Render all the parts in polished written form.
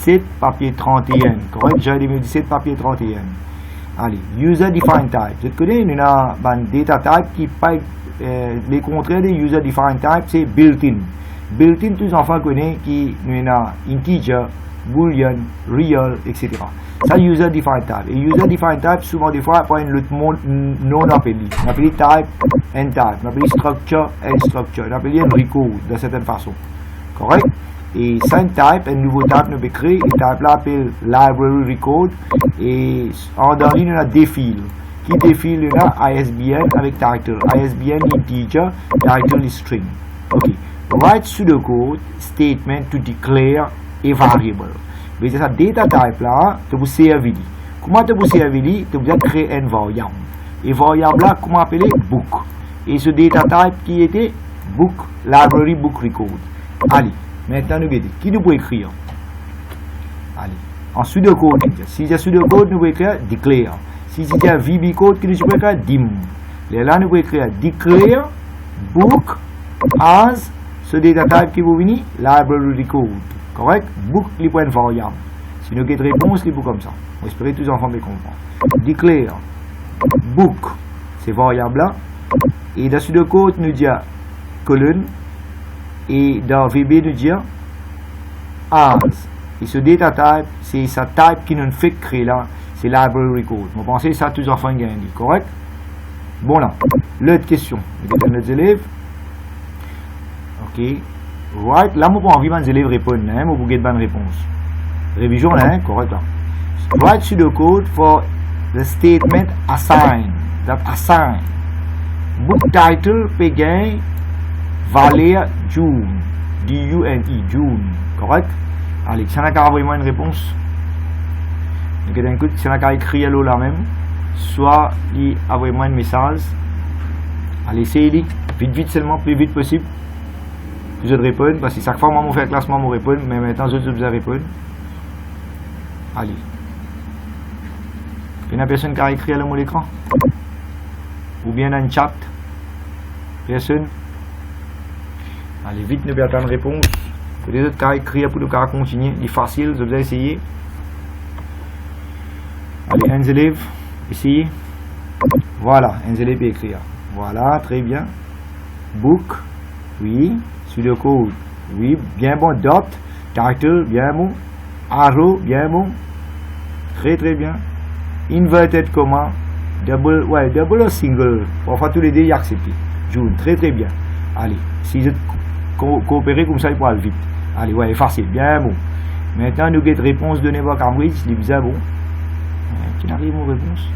2017, papier 31. Correct? Janvier 2017, papier 31. Allez, user defined type. Vous connaissez, il y a un data type qui pas les contraires des user defined type, c'est built-in. Built-in, tous les enfants connaissent qui nous a integer, boolean, real, etc. Ça, user defined type. Et user defined type, souvent des fois, après un autre mot non appelé. On appelle type and type. On appelle structure and structure. On appelle un record de certaine façon. Correct? Et 5 types, un nouveau type nous peut créer. Et type là appelle library record. Et en dernier, on a défile. Qui défile, on a ISBN avec title. ISBN integer, title is string. Ok. Write pseudocode statement to declare a variable. Mais c'est ça, data type là, tu peux servir. Comment tu peux servir? Tu peux créer une variable. Et variable là, comment appeler? Book. Et ce data type qui était book, library book record. Allez, maintenant nous verrons. Qui nous peut écrire? Allez, en pseudocode. Si c'est pseudocode, nous pouvons écrire declare. Si c'est un VB code, nous pouvons écrire dim. Et là, nous pouvons écrire declare book as ce data type qui vous venir, library record. Correct? Book, les points variables. Si nous avons une réponse, les book comme ça. On espère que tous les enfants me comprennent. Declare book, c'est variable là. Et dans ce code, nous dit colonne. Et dans VB, nous dit as. Et ce data type, c'est sa type qui nous fait créer là. C'est library record. On pense que ça, tous les enfants gagnent. Correct? Bon là. L'autre question. Nos élèves. Ok. Right, là, je n'ai pas envie que les élèves répondent, hein, je vais vous bonne réponse. Révision, hein, correct. Là. Write pseudocode for the statement assign. That assign. Book title, Péguin, Valère, June. D-U-N-E, June. Correct? Allez, si on a qu'à envoyer une réponse, si on a qu'à écrire là même, soit il envoie un message. Allez, essayez, vite seulement, plus vite possible. Je réponds, parce que chaque fois, moi, je fais un classement, je réponds, mais maintenant, je dois répondre. Allez. Il y a une personne qui a écrit à l'écran? Ou bien dans un chat? Personne? Allez, vite, nous allons attendre une réponse. Les autres qui ont écrit pour nous continuer. Il est facile, je vais essayer. Allez, un élève, essayez. Voilà, un élève peut écrire. Voilà, très bien. Book, oui. Pseudocode, oui, bien bon. Dot, caractère, bien bon. Arrow, bien bon. Très bien. Inverted comma, double ou single. Parfois tous les deux y accepter. June, très bien. Allez, si vous coopérez comme ça, il pourra aller vite. Allez, ouais, facile, bien bon. Maintenant, nous avons une réponse donnée par Cambridge, c'est bien bon. Qui n'arrive aux réponses?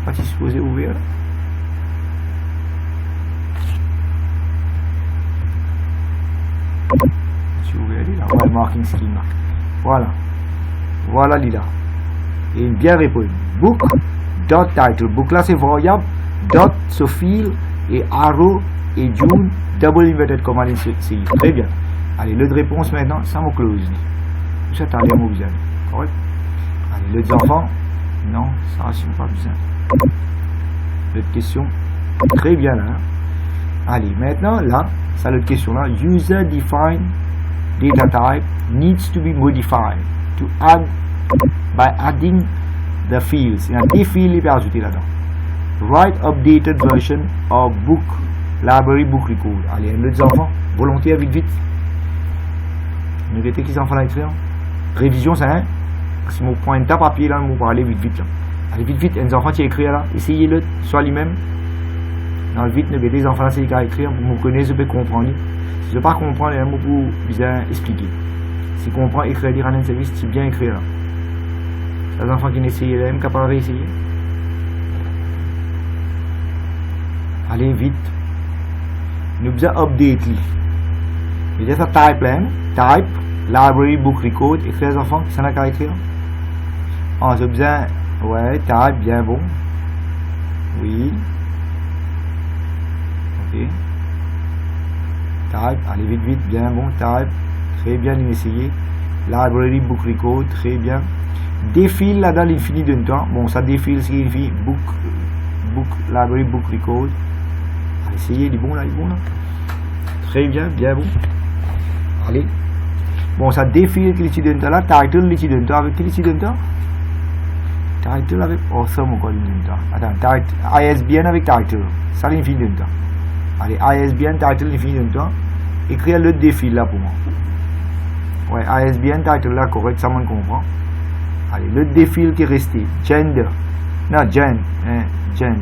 Pas si supposé ouvert. Là, marking schema. Voilà Lila. Et bien répondu. Book dot title. Book là c'est variable. Dot Sophie et arrow et June double inverted comma c'est très bien. Allez, l'autre réponse maintenant, ça me close. Ça t'as bien besoin. Correct? Allez, l'autre enfant. Non, ça c'est pas besoin. L'autre question. Très bien là. Allez, maintenant là, ça l'autre question là. User defined data type needs to be modified to add by adding the fields. Il y a des fields qui peuvent ajouter là-dedans. Write updated version of book library book record. Allez, les enfants, volontaire vite. Nous mettez qui enfants là écrire. Révision ça hein. Si mon point de papier là, on va aller vite là. Allez vite, les enfants qui écrivent là, essayez-le, soit lui-même. Dans le vite, nous mettez les enfants là, c'est qui écrire, pour me connaître, je peux comprendre. Si je ne peux pas comprendre, il y a un mot pour bien expliquer. Si je comprends, écrire, lire en un service, c'est bien écrire là. Les enfants qui n'essayent pas, même capables d'essayer. Allez vite. Nous devons update. Il y a ça type là, type, library book record, écrire les enfants, ça n'a qu'à écrire. Ah, j'ai besoin, ouais, type, bien bon. Oui. Ok. Type, allez vite, bien bon, type, très bien, essayez. Library book record, très bien. Défile là dans l'infini d'un temps. Bon, ça défile, signifie book, library book record. Essayez, il est bon là. Très bien, bien bon. Allez. Bon, ça défile qui l'utilise là, title l'utilise avec qui l'utilise title avec author mon quoi l'utilise. Attends, ISBN avec title. Ça l'infini de temps. Allez, ISBN title l'infini de temps. Écrire le défile là pour moi. Ouais, ISBN title là correct, ça m'en comprend. Allez, le défile qui est resté. Gender. Non, gen. Gen.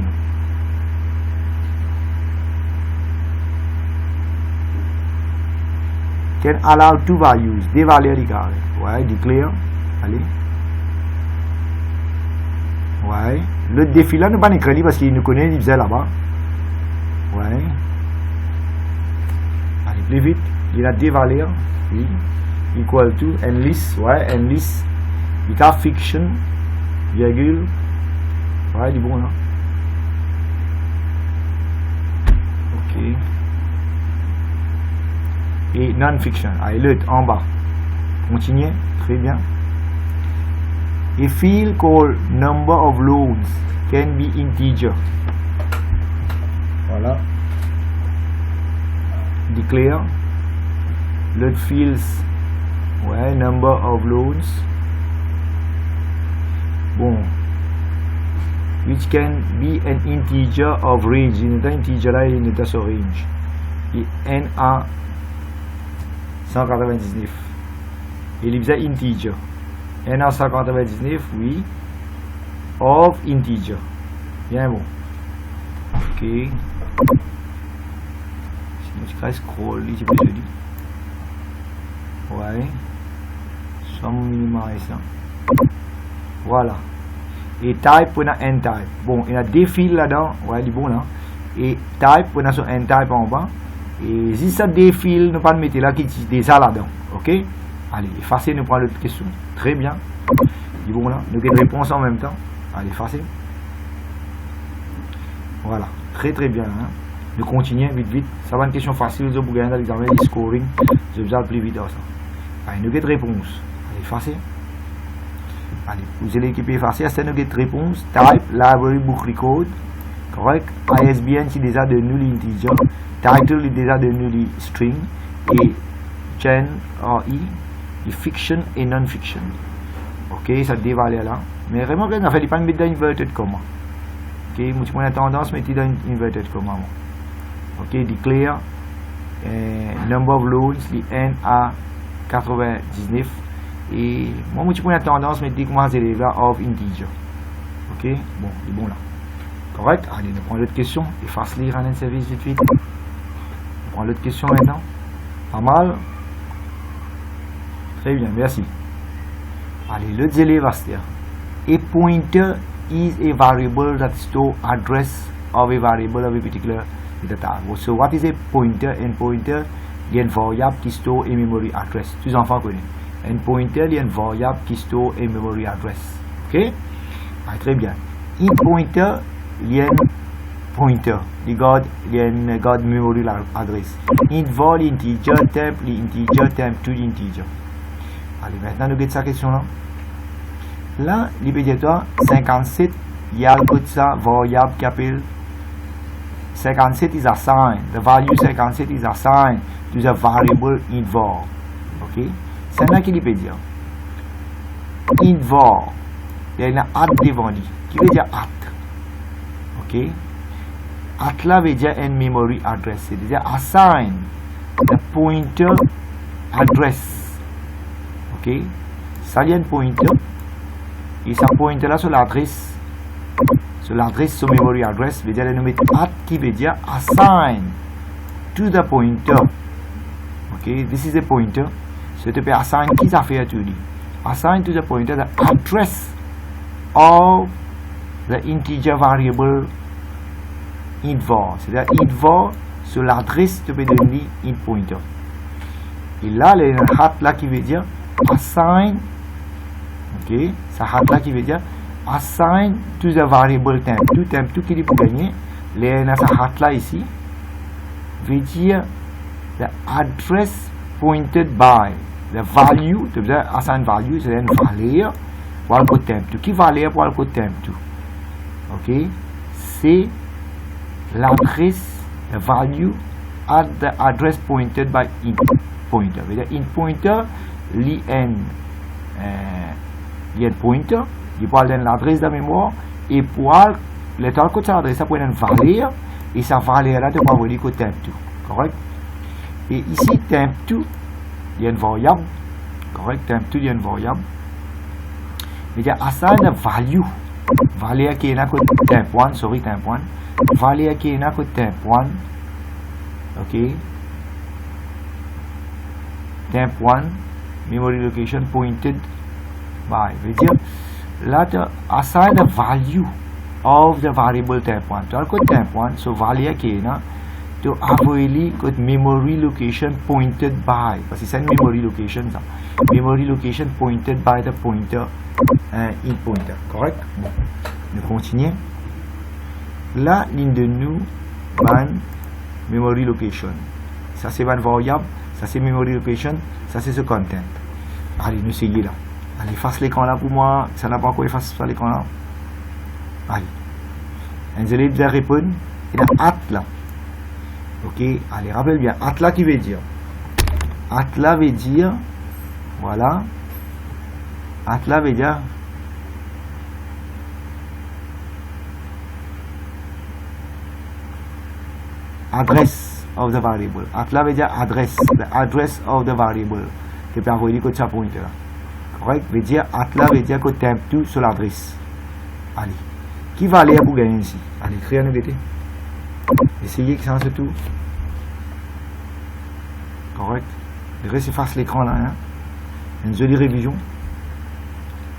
Can allow two values. Des valeurs égales. Ouais, declare. Allez. Ouais. Le défi là, nous pas écrit parce qu'il nous connaît, il faisait là-bas. Ouais. Allez, plus vite. Il a des valeurs. Oui. Equal to endless. Ouais, endless. Il a fiction. Virgule. Ouais, il est bon là. Ok. Et non-fiction. Allez, l'autre en bas. Continuez. Très bien. A field called number of loans can be integer. Voilà. Declare. L'autre fields. Ouais, number of loans. Bon. Which can be an integer of range. Il n'est pas integer là, il n'est pas sur range. Et NA 199. Il est integer. NA 199, oui. Of integer. Bien bon. Ok. Sinon, je vais scroll ici, je dis. Ouais. Somme minimum et ça. Voilà. Et type pour un n type. Bon, il y a des fils là-dedans. Ouais, il est bon là. Et type pour un n type en bas. Et si ça défile, nous pas mettre là qui est déjà là-dedans. Ok? Allez, effacez, nous prenons l'autre question. Très bien. Il est bon là. Nous avons une réponse en même temps. Allez, effacez. Voilà. Très très bien. Hein? Nous continuons vite vite. Ça va une question facile. Vous pouvez gagner dans l'examen de scoring. Je vais plus vite dans ça. Allez, nous avons une réponse. Allez, effacez. Allez, vous allez équiper effacer. C'est nous avons une réponse. Type, library, book record. Correct. ISBN qui est déjà de null integer. Title est déjà de null string. Et gen, RE, et fiction et non-fiction. Ok, ça dévalue là. Mais vraiment, on ne fait pas mettre dans inverted comma. Ok, moi j'ai tendance à mettre dans inverted comma. Ok, declare number of loans, les N à 99. Et moi j'ai tendance à mettre comment c'est les là of integer. Ok, bon, c'est bon là. Correct? Allez, nous prenons l'autre question. Efface lire en un service vite vite. On prend l'autre question maintenant. Pas mal. Très bien, merci. Allez, l'autre élève va se dire. A pointer is a variable that store address of a variable of a particular data. So what is a pointer? Un pointer, il y a une variable qui store a memory address. Tous les enfants connaissent. Un pointer, il y a une variable qui store a memory address. Ok? Allez, très bien. In pointer, il y a un pointer. Il y a une memory address. In var, l'integer, temp, l'integer, temp, to l'integer. Allez, maintenant, nous regardons cette question-là. Là, il peut dire 57, il y a une variable qui appelle 57 is assigned. The value 57 is assigned to the variable in var. Ok? C'est là qu'il peut dire. In var, il y a une at devant lui. Qui veut dire at? Ok? At là veut dire un memory address. C'est-à-dire assign the pointer address. Ok? Ça y a un pointer. Et ça pointe là sur l'adresse. Sur l'adresse, sur memory address, veut dire le nommer at qui veut dire assign to the pointer. Ok? This is a pointer. So tu peux assign qui ça fait à tout lui. Assign to the pointer the address of the integer variable int var. C'est-à-dire int var sur l'adresse tu peux donner int pointer. Et là, il y a un hat là qui veut dire assign. Ok, ça hat là qui veut dire assign to the variable temp. Tout temp, tout qui est pour gagner. Il y a un hat là ici. Veut dire the address pointed by the value. Tu veux dire assign value, c'est une valeur pour le code temp. Qui valeur pour le code temp tout. Ok, c'est l'adresse, the value at the address pointed by int pointer. Veut dire int pointer l'IN pointer, il peut donner l'adresse de la mémoire, et pour l'état de cette adresse, ça peut une valeur, et sa valeur là, tu peux envoyer que temp2, correct? Et ici, temp2, il y a une variable, correct? Temp2, il y a une variable. Mais il y a assign a value, valeur qui est là que temp1, sorry, temp1, valeur qui est là que temp1, ok? Temp1, memory location pointed by, veut dire, là, tu assign a value of the variable temp1. Tu as le temp1, so valeur qui est là, tu envoyer que memory location pointed by, parce que c'est une memory location, ça. Memory location pointed by the pointer, in pointer, correct? Bon, nous continuons. La ligne de nous, memory location. Ça c'est une variable, ça c'est memory location, ça c'est ce content. Allez, nous essayons là. Allez, fasse l'écran là pour moi. Ça n'a pas encore effacé l'écran là. Allez. Vous allez bien répondre. Et là, hâte là. Ok, allez, rappelle bien. Hâte là qui veut dire. Hâte là veut dire. Voilà. Hâte là veut dire. Address of the variable. Hâte là veut dire adresse. The address of the variable. Tu peux envoyer que ça pointe là. Correct? Veut dire hâte là veut dire que tu tout sur l'adresse. Allez. Qui va aller pour gagner ici? Allez, créer un BT. Essayez que ça se tout. Correct. Le reste, efface l'écran là. Hein? Une jolie révision.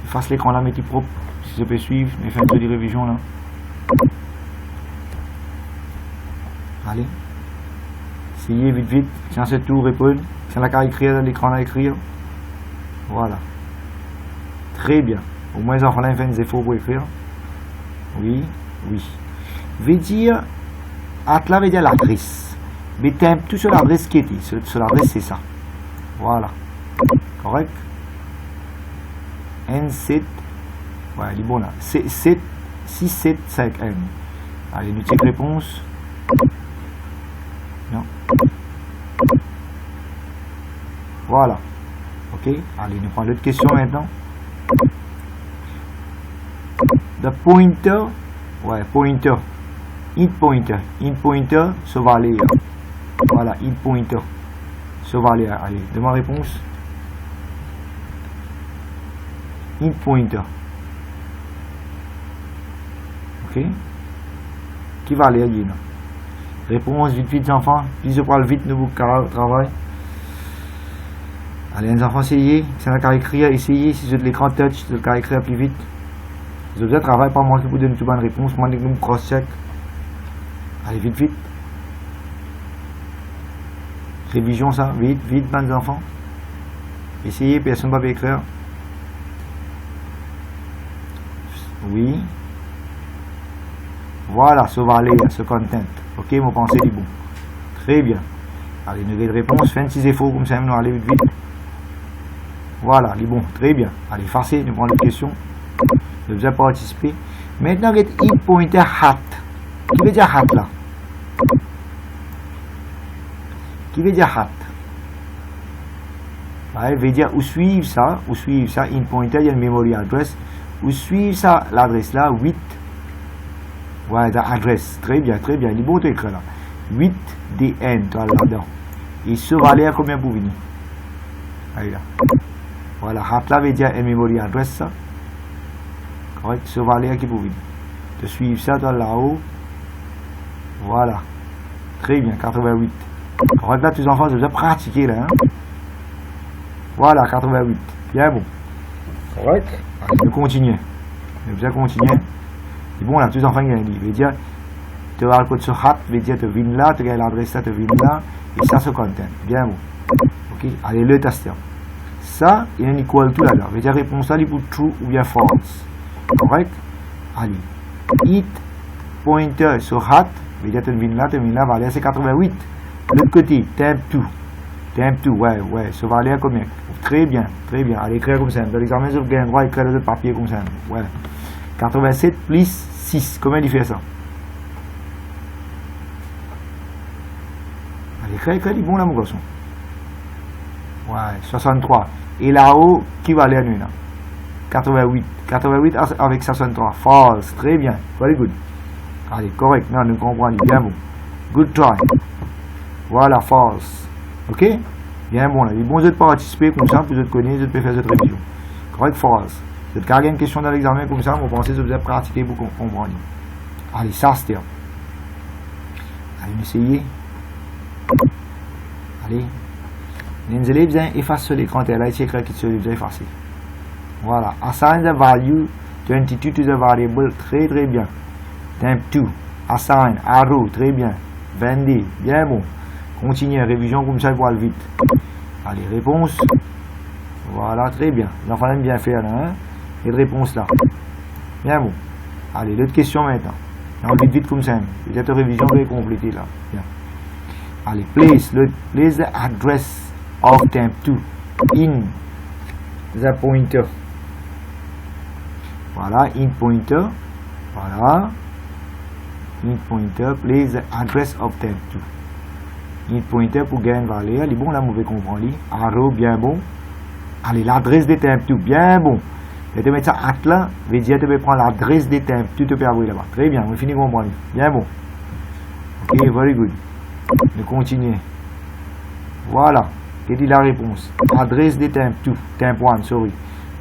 Efface l'écran là, mettez propre. Si je peux suivre, mais fais une jolie révision là. Allez. Essayez vite, vite. Ça se tout, répondre. C'est là qu'à écrire dans l'écran là, écrire. Voilà. Très bien. Au moins, les enfants là, ils font des efforts pour écrire. Oui, oui. Veut dire, là veut dire l'adresse. Mais tout sur l'adresse qui était. Sur l'adresse, c'est ça. Voilà. Correct? N7. Ouais, il est bon là. 675N. Allez, nous check réponse. Non. Voilà. Ok. Allez, nous prenons l'autre question maintenant. The pointer, ouais, pointer, in pointer, se valait. Voilà, in pointer, se valait. Allez, de ma réponse. In pointer. Ok. Qui va aller là? Réponse vite, vite, enfants. Puis je parle vite, nous travail. Allez, les enfants, essayez. Si vous avez écrire, essayez. Si vous avez l'écran touch, vous avez écrire plus vite. Vous avez travail, pas moi qui vous donne une bonne réponse. Moi, je vous cross-check. Allez, vite, vite. Révision ça, vite, vite, bonnes enfants. Essayez, personne ne va écrire. Oui. Voilà, ce valet, ce content. Ok, mon pensée est bon. Très bien. Allez, une réponse, fin de 6 efforts comme ça, nous allons vite, vite. Voilà, il est bon, très bien. Allez, farcez, nous prenons les questions. Vous avez participé. Maintenant, il pointer hat. Qui veut dire hat là? Qui veut dire hat? Ouais, veut dire où suivre ça, in pointer, il y a une memory address. Où suivre ça, l'adresse là, 8. Ouais, l'adresse. Très bien, il est beau d'écrire là. 8 DN, là-dedans. Et ce valait à combien pour venir? Allez là. Voilà, hat là veut dire une memory address ça. Correct, ce valeur qui pour venir. De suivre ça dans là-haut. Voilà. Très bien, 88. Correct, là, tous les enfants, vous avez pratiqué là. Hein? Voilà, 88. Bien bon. Correct. Allez, nous continuons. Nous allons continuer. Et bon, là, tous les enfants, il dit. Veut dire, tu as le code sur hat, veut dire, tu viens là, tu as l'adresse là, tu viens là. Et ça, se contient. Bien bon. Ok, allez, le tester. Ça, il y a un equal to là-dedans. Veut dire, réponse là, il pour true ou bien false. Correct? Allez. It pointer sur hat. Veut dire, tu viens là, valeur c'est 88. L'autre côté, temp2. Temp2, ouais. Ce valeur combien? Très bien. Allez, écrire comme ça. Dans l'examen, vous avez le droit d'écrire le papier comme ça. Ouais. 87 plus 6. Comment il fait ça? Allez, écrire, bon là, mon garçon. Ouais, 63. Et là-haut, qui va aller là? 88. 88 avec 63. False. Très bien. Very good. Allez, correct. Non, nous comprenons. Bien bon. Good try. Voilà, false. Ok? Bien bon là. Il est bon de participer comme ça, puis de connaître, de faire cette révision. Correct, false. Vous êtes carrément une question dans l'examen comme ça, vous pensez que vous avez pratiqué pour comprendre. Allez, ça c'est. Allez, essayez. Allez. Les élèves effacent sur l'écran, là, c'est écrit qui se les effacer. Voilà. Assign the value 22 to the variable. Très très bien. Temp 2. Assign. Arrow. Très bien. 22. Bien bon. Continuez. Révision comme ça pour aller vite. Allez, réponse. Voilà, très bien. Il en fallait bien faire là. Hein? Et de réponse là. Bien bon. Allez, l'autre question maintenant. On vite vite comme ça. Cette révision est complétée là. Bien. Allez, place the address of temp 2 in the pointer. Voilà, in pointer. Voilà. In pointer, place the address of temp 2. In pointer pour gagner une valeur. Il est bon là, mauvais comprendre. Arrow, bien bon. Allez, l'adresse des temp 2, bien bon. Je vais mettre ça à là, je vais dire que tu peux prendre l'adresse des temp, tu te peux avoir là-bas. Très bien, on finit de comprendre. Bien bon. Ok, very good. On continue. Voilà. Quelle est la réponse? Adresse des temp 2, temp 1, sorry.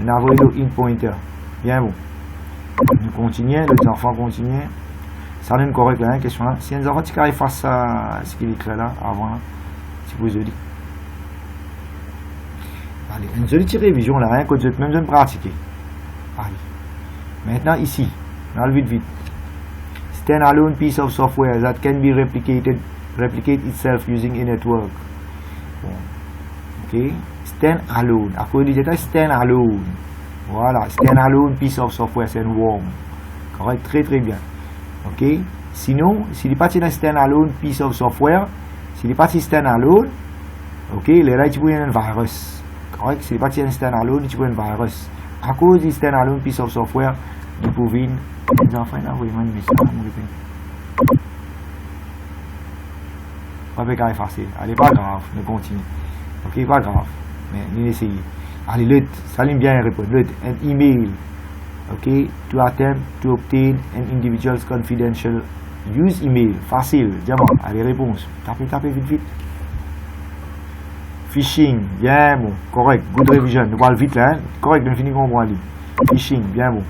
On a envoyé le in pointer. Bien bon. On continue, les enfants continuent. Ça n'est pas correct là, question là. Si les enfants qui arrivent face à ce qu'il écrit là, avant là, si vous avez dit. Allez, une jolie révision là, hein, que vous êtes même besoin de pratiquer. Allez. Maintenant ici, dans le vite. Stand-alone piece of software that can be replicate itself using a network. Bon. Ok. Stand-alone. À quoi il dit stand-alone? Voilà. Stand-alone piece of software, c'est un worm. Correct, très très bien. Ok. Sinon, s'il est parti dans stand-alone piece of software, s'il est parti stand-alone, ok, là il peut y avoir un virus. Correct. S'il est parti dans stand-alone, il peut y avoir un virus. À cause du stand-alone piece of software, nous pouvons les enfants envoyer un message. Pas de facile. Allez, pas grave, nous continuons. Ok, pas grave. Mais nous essayons. Allez, l'autre, ça l'aime bien répondre. L'autre, un email. Ok, to attempt to obtain an individual's confidential use email. Facile, diamant. Allez, réponse. Tapez vite. Phishing, bien bon, correct, good revision, nous parlons vite là, hein? Correct, nous finissons comprendre. Phishing, bien bon.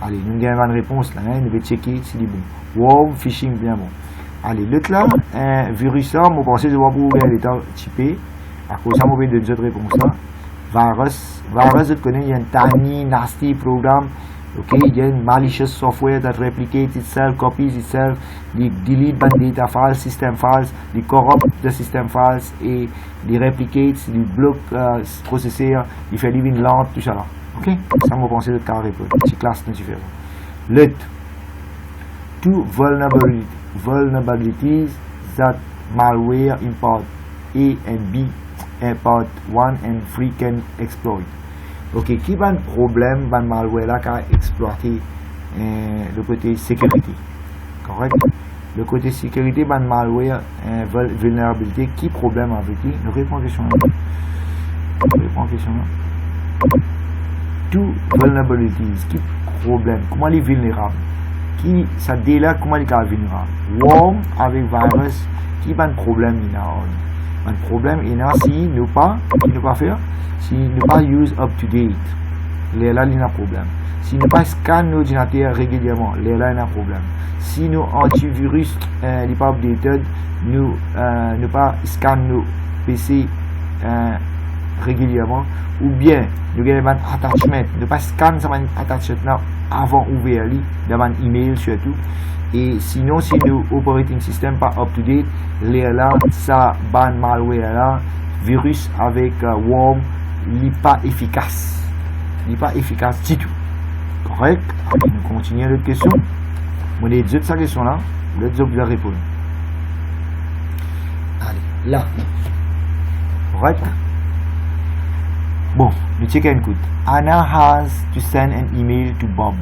Allez, nous avons une réponse là, hein? Nous allons checker si c'est bon. Worm, phishing, bien bon. Allez, l'autre là, un virus là, moi pensez que je vais pour ouvrir l'état typé. À cause de ça, je vais donner une réponse là. Virus, je connais, il y a un tiny, nasty programme. Okay, il y a une malicious software that replicates itself, copies itself, they delete the data files, system files, they corrupt the system files et they replicates, they bloque processeur, they fait living lent, tout ça là. Ok, ça m'a pensé de carré pour c'est classe différente. L'autre, two vulnerabilities that malware import A and B, import 1 and 3 can exploit. Ok, qui va un problème, va malware là, qui a exploité le côté sécurité. Correct? Le côté sécurité, va malware, vulnérabilité, qui problème avec lui? Nous répondons à question là. Two vulnerabilities, qui problème? Comment il est vulnérable? Qui, ça dit là, comment il est vulnérable? Worm avec virus, qui va un problème il a? Un problème il a si nous pas faire. Si nous pas use up to date, là il y a un problème. Si nous pas scan nos ordinateurs régulièrement, là il y a un problème. Si nous antivirus n'est pas updated, nous pas scan nos PC régulièrement, ou bien nous avons un attachment, nous pas scan ça attachment avant ouvrir dans un email surtout. Et sinon, si nous operating system pas up to date, là ça ban malware là, virus avec worm n'est pas efficace. Il n'est pas efficace du tout. Correct? Allez, nous continuons l'autre question. On est deux de cette question là. L'autre vous allez répondre. Allez, là. Correct? Bon, nous checkons un coup. Anna has to send an email to Bob.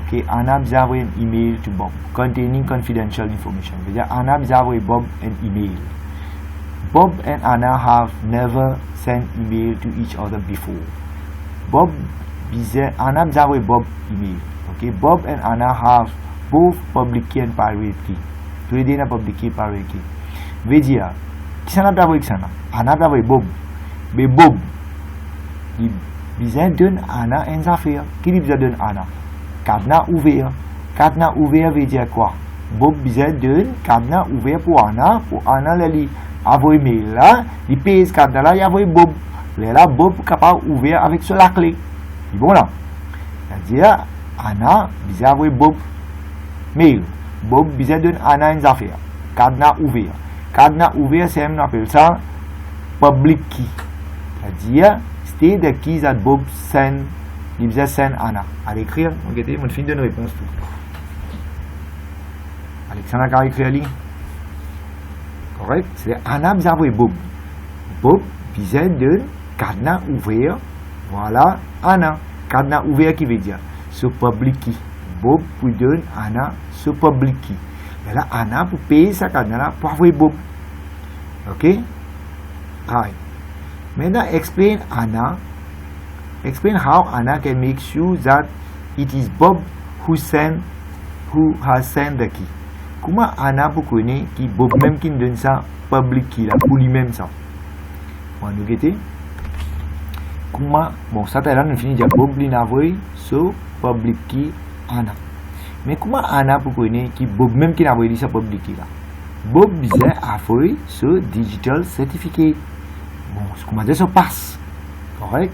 Ok, Anna a envoyé un email to Bob containing confidential information. C'est-à-dire, Anna a envoyé Bob un email. Bob and Anna have never sent email to each other before. Bob bize Anna bize envoyé Bob email. Okay, Bob and Anna have both public key and private key. Tous les deux ont public key et private key. Veut dire, qui s'en a envoyé que ça? Anna a envoyé Bob. Mais Bob, il bize donne Anna une affaire. Qui lui bize donne Anna? Cadenas ouvert. Cadenas ouvert veut dire quoi? Bob bize donne cadenas ouvert pour Anna. Pour Anna, elle envoie mail là, il paye ce cadenas là, il envoie Bob. Là, Bob est capable d'ouvrir avec la clé. C'est bon là. C'est-à-dire, Anna bize envoie Bob mail. Bob bize donne Anna une affaire. Cadenas ouvert. Cadenas ouvert, c'est on appelle ça public key. C'est-à-dire, c'était the keys that Bob send, il bize send Anna. À l'écrire, regardez, on finit de une réponse tout. Alexandre a écrit ali. Correct? C'est Anna bize envoyé Bob. Bob bize donne cadenas ouvert. Voilà, Anna. Cadenas ouvert qui veut dire ce public key. Bob pour donne Anna ce public key. Et là, Anna pour payer sa cadenas là pour envoyer Bob. Ok? Right. Maintenant, explain Anna. Explain how Anna can make sure that it is Bob who has sent the key. Comment Anna peut connaître que Bob même qui donne ça public key là pour lui-même ça. On va nous guetter. Comment bon ça là nous finit dire Bob lui envoie ce public key Anna. Mais comment Anna peut connaître que Bob même qui envoie ça public key là? Bob bizarre a envoyé ce digital certificate. Bon, comment dire ça passe. Correct?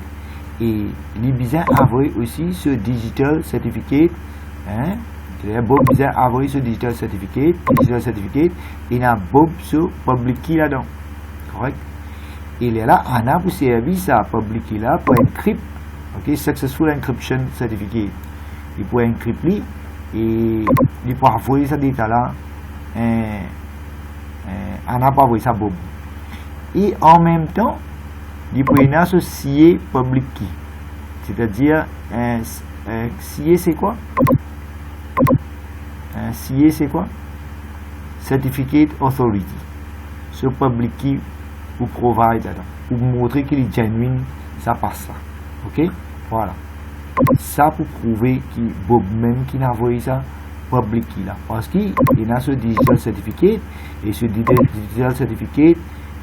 Et les bizarres a envoyé aussi ce digital certificate. Hein? Bob bizarre a envoyé ce digital certificate. Et il y a Bob sur public key là-dedans. Correct? Et là, Anna pour servir ça public key là pour encrypt. Ok? Successful encryption certificate. Il peut encrypter et il peut envoyer ce data là. Anna peut envoyer ça Bob. Et en même temps, il peut associer public key. C'est-à-dire, CA c'est quoi? CA c'est quoi? Certificate Authority. Ce public key vous provide ça. Pour montrer qu'il est genuine, ça passe là. Ok? Voilà. Ça pour prouver que Bob même qui n'a envoyé ça public key là. Parce qu'il a ce digital certificate et ce digital certificate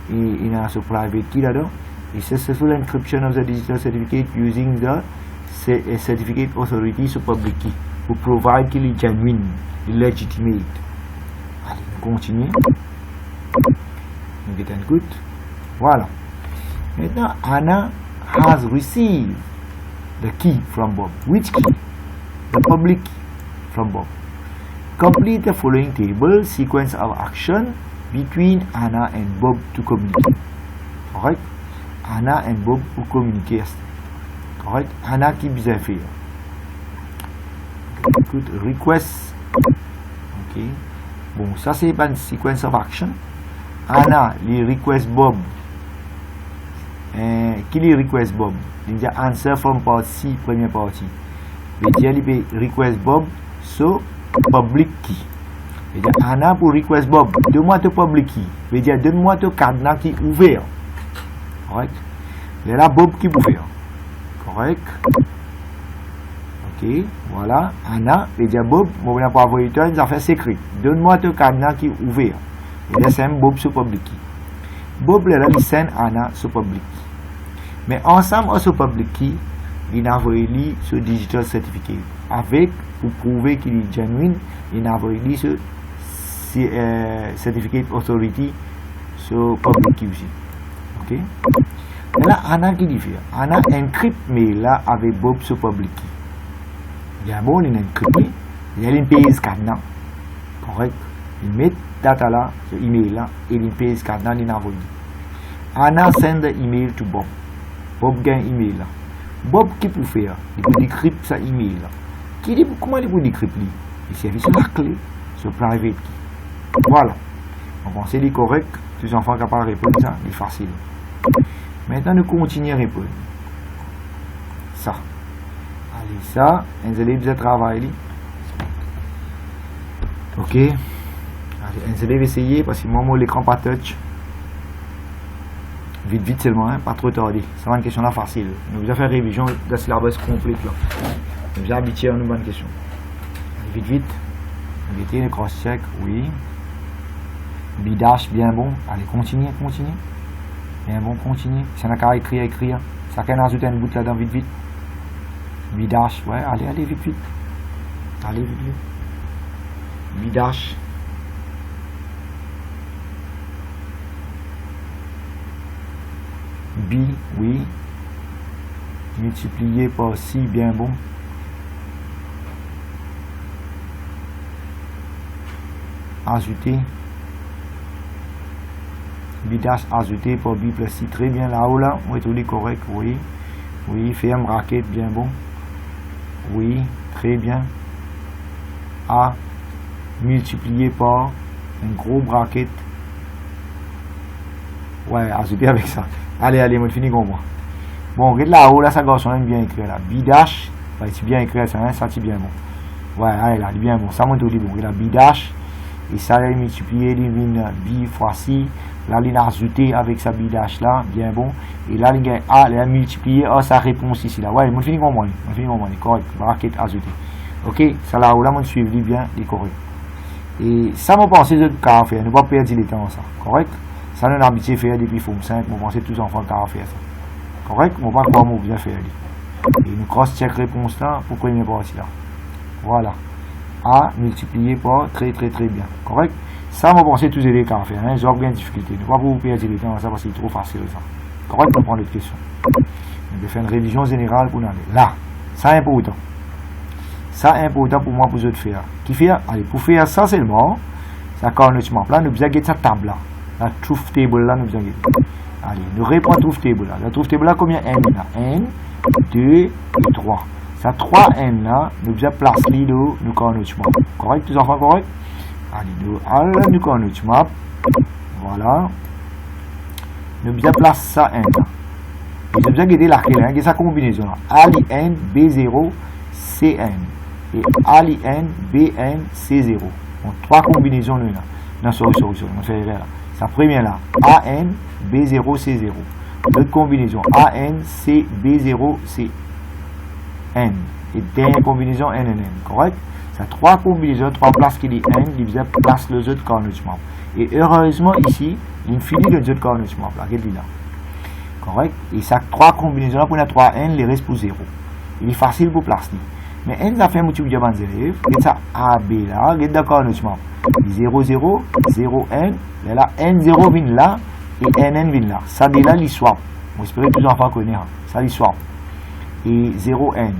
il a ce private key là-dedans. Et successful encryption of the digital certificate using the certificate authority so public key pour provide qu'il est genuine, legitimate. Allez, on continue. Get and good. Voilà. Maintenant, Anna has received the key from Bob. Which key? The public key from Bob. Complete the following table sequence of action between Anna and Bob to communicate. Correct? Anna and Bob pour communiquer. Correct? Anna qui bizarre faire. Good request. Ok. Bon, ça c'est une sequence of action. Anna lui request Bob. Qui lui request Bob? Il dit answer from part C, première partie. Il dit request Bob so public key. Il dit Anna pour request Bob, donne-moi ton public key. Il dit donne-moi ton cadenas qui est ouvert. Correct? Il y a là Bob qui est ouvert. Correct? Ok, voilà. Anna, il dit Bob, moi je vais pas envoyer une affaire secrète. Donne-moi ton cadenas qui est ouvert. Il dit c'est Bob sur public key. Bob là il send Anna sur public key. Mais ensemble sur public key, il a envoyé ce digital certificate avec pour prouver qu'il est genuine, il a envoyé ce certificate authority sur public key aussi. Ok. Et là, Anna qui dit faire, Anna encrypt mail là avec Bob sur public key. Il y a bon, il encrypte, il y a une paye cadenas. Correct. Il met data là, ce email là, et il paye cadenas, il a envoyé. Anna send the email to Bob. Bob gagne email là. Bob qui peut faire? Il peut décrypter sa email là. Comment il peut décrypter? Il servait sur la clé, sur private key. Voilà. Donc on sait les correct, tous les enfants capables de répondre ça, c'est facile. Maintenant nous continuons à répondre. Ça. Allez, ça, un élève de travail. Ok. Allez, un élève essayer parce que moi l'écran pas touch. Vite, vite seulement, hein, pas trop tardé. Ça va une question là facile. Nous allons faire révision de la syllabus complète là. Nous allons habituer à une bonne question. Vite, vite. Mettez le cross-check, oui. Bidash, bien bon. Allez, continuez, continuez. Bien bon, continuez. Si on a qu'à écrire, écrire. Ça qu'à ajouter une bout là-dedans, vite, vite. Bidash, ouais, allez, allez, vite, vite. Allez, vite, vite. Bidash. B, oui. Multiplié par si, bien bon. Ajouter. Bidash ajouté par B plus C. Très bien là-haut là. On est tous les corrects, oui. Oui, ferme bracket, bien bon. Oui, très bien. A multiplié par un gros bracket. Ouais, ajouter avec ça. Allez, allez, on finit comme moi. Bon, regarde là-haut, là, ça garçon là, bien écrit là. Bidash, bah, c'est bien écrit ça, hein, ça c'est bien bon. Ouais, allez là, il est bien bon. Ça monte au bon. Regarde bidash, et ça là, multiplié, il vient B fois C. Là, il a ajouté avec sa bidash là, bien bon. Et là, il a A, il a multiplié, A, sa réponse ici là. Ouais, on finit comme moi, on finit comme moi, correct, bracket ajouté. Ok, ça là-haut, là, on suit bien, il est correct. Et ça, mon pensée de qu'à faire, ne pas perdre le temps, ça, correct? Ça, nous avons habitué à faire depuis Forme 5, mon pensée tous les enfants qu'à faire ça. Correct? Mon pas comment bien faire. Et nous cross-check réponse là pour première partie là. Voilà. A multiplié par très très très bien. Correct? Ça, mon pensée tous les qu'à faire. Hein? J'ai bien de difficulté. Ne pas vous perdre le temps, ça parce que c'est trop facile ça. Correct? On prend l'autre question. On va faire une révision générale pour nous aller. Là, ça est important. Ça est important pour moi pour vous faire. Qui fait? Allez, pour faire ça seulement, ça quand nous là, nous besoin de cette table là. La truth table là, nous besoin de. Allez, nous répondons truth table là. La truth table là, combien n là? N, 2 et 3. Ça 3n là, nous besoin de placer l'îlot, nous quand nous correct, tous enfants correct? Allez, nous quand nous voilà. Nous besoin de placer ça n là. Nous besoin de garder laquelle, sa combinaison là. A, n, B0, Cn. Et A, n, Bn, C0. Bon, 3 combinaisons là. Non, sorry, on fait erreur là. Sa première là, AN, B0, C0. L'autre combinaison, AN, C, B0, C, N. Et dernière combinaison, NNN. Correct? Ça 3 combinaisons, 3 places qui dit N, il faisait place les autres cornettements. Et heureusement ici, il finit les autres cornettements. Là, qu'est-ce là? Correct? Et ça 3 combinaisons là, pour la 3N, les reste pour 0. Il est facile pour placer. Mais N, ça fait un motif de bande élève. Et ça AB là, il est d'accord cornettement. 0, 0, 0, N. Là, N0 vient là et NN vient là. Ça dit là, il swap. On espère que les enfants connaissent. Ça, il swap. Et 0N.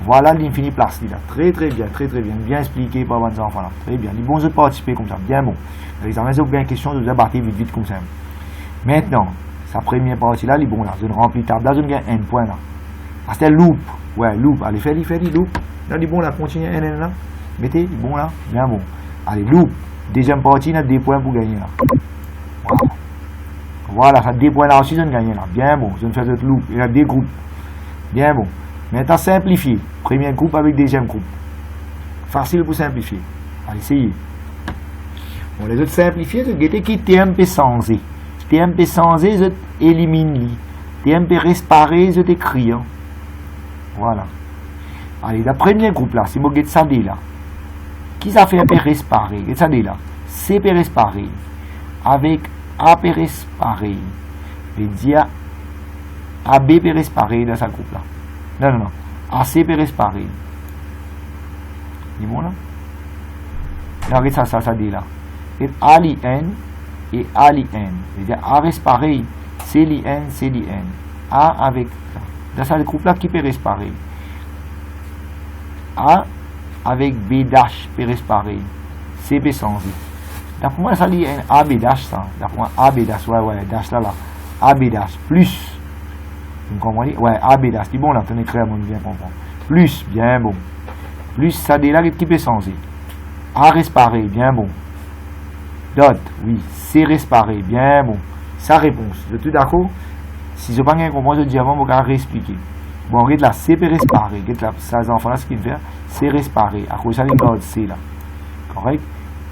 Voilà l'infini place là. Très très bien, très très bien. Bien expliqué par les enfants là. Très bien. Les bons autres participer comme ça. Bien bon. Les examens, c'est bien question de vous abattre vite vite comme ça. Maintenant, sa première partie là, il est bon là. Je remplis table là, je gagne N point là. Ah, c'était loop. Ouais, loop. Allez, fais loop. Là, il est bon là. Continue NN là. Mettez, il est bon là. Bien bon. Allez, loop. Deuxième partie, il y a 2 points pour gagner là. Voilà, ça 2 points là aussi, je gagne là. Bien bon, je ne fais d'autres loop. Il y a 2 groupes. Bien bon. Maintenant, simplifier. Premier groupe avec deuxième groupe. Facile pour simplifier. Allez, essayez. Bon, les autres simplifiés, je vais qui TMP sans E. TMP sans E, je élimine lui. TMP respiré, je t'écris. Voilà. Allez, le premier groupe là, c'est mon get ça là. Qui ça fait AP respirer? Et ça dit là, CP respirer avec AP respirer. Et dire AB respirer dans ce groupe là. Non. ACP respirer. C'est bon là? Regardez ça dit là. Et ALIN et ALIN. C'est-à-dire A respirer, CLIN, CLIN. A avec. Dans ce groupe là, qui peut respirer? A avec B dash peut respirer. CB sans I. D'après moi, ça dit AB dash ça. D'après moi, AB dash, ouais, dash là. AB dash plus. Vous comprenez? Ouais, AB dash. C'est bon là, tenez très bien comprendre. Plus, bien bon. Plus, ça dit là, qui peut sans I. A respirer, bien bon. Dot, oui. C respirer, bien bon. Sa réponse. Vous êtes tout d'accord? Si je n'ai pas bien compris, je dis avant, je vais réexpliquer. Bon, regarde là, C peut respirer. Regarde là, ça, les enfants là, ce qu'ils font, c'est respirer. À cause de ça, ils gardent C là. Correct?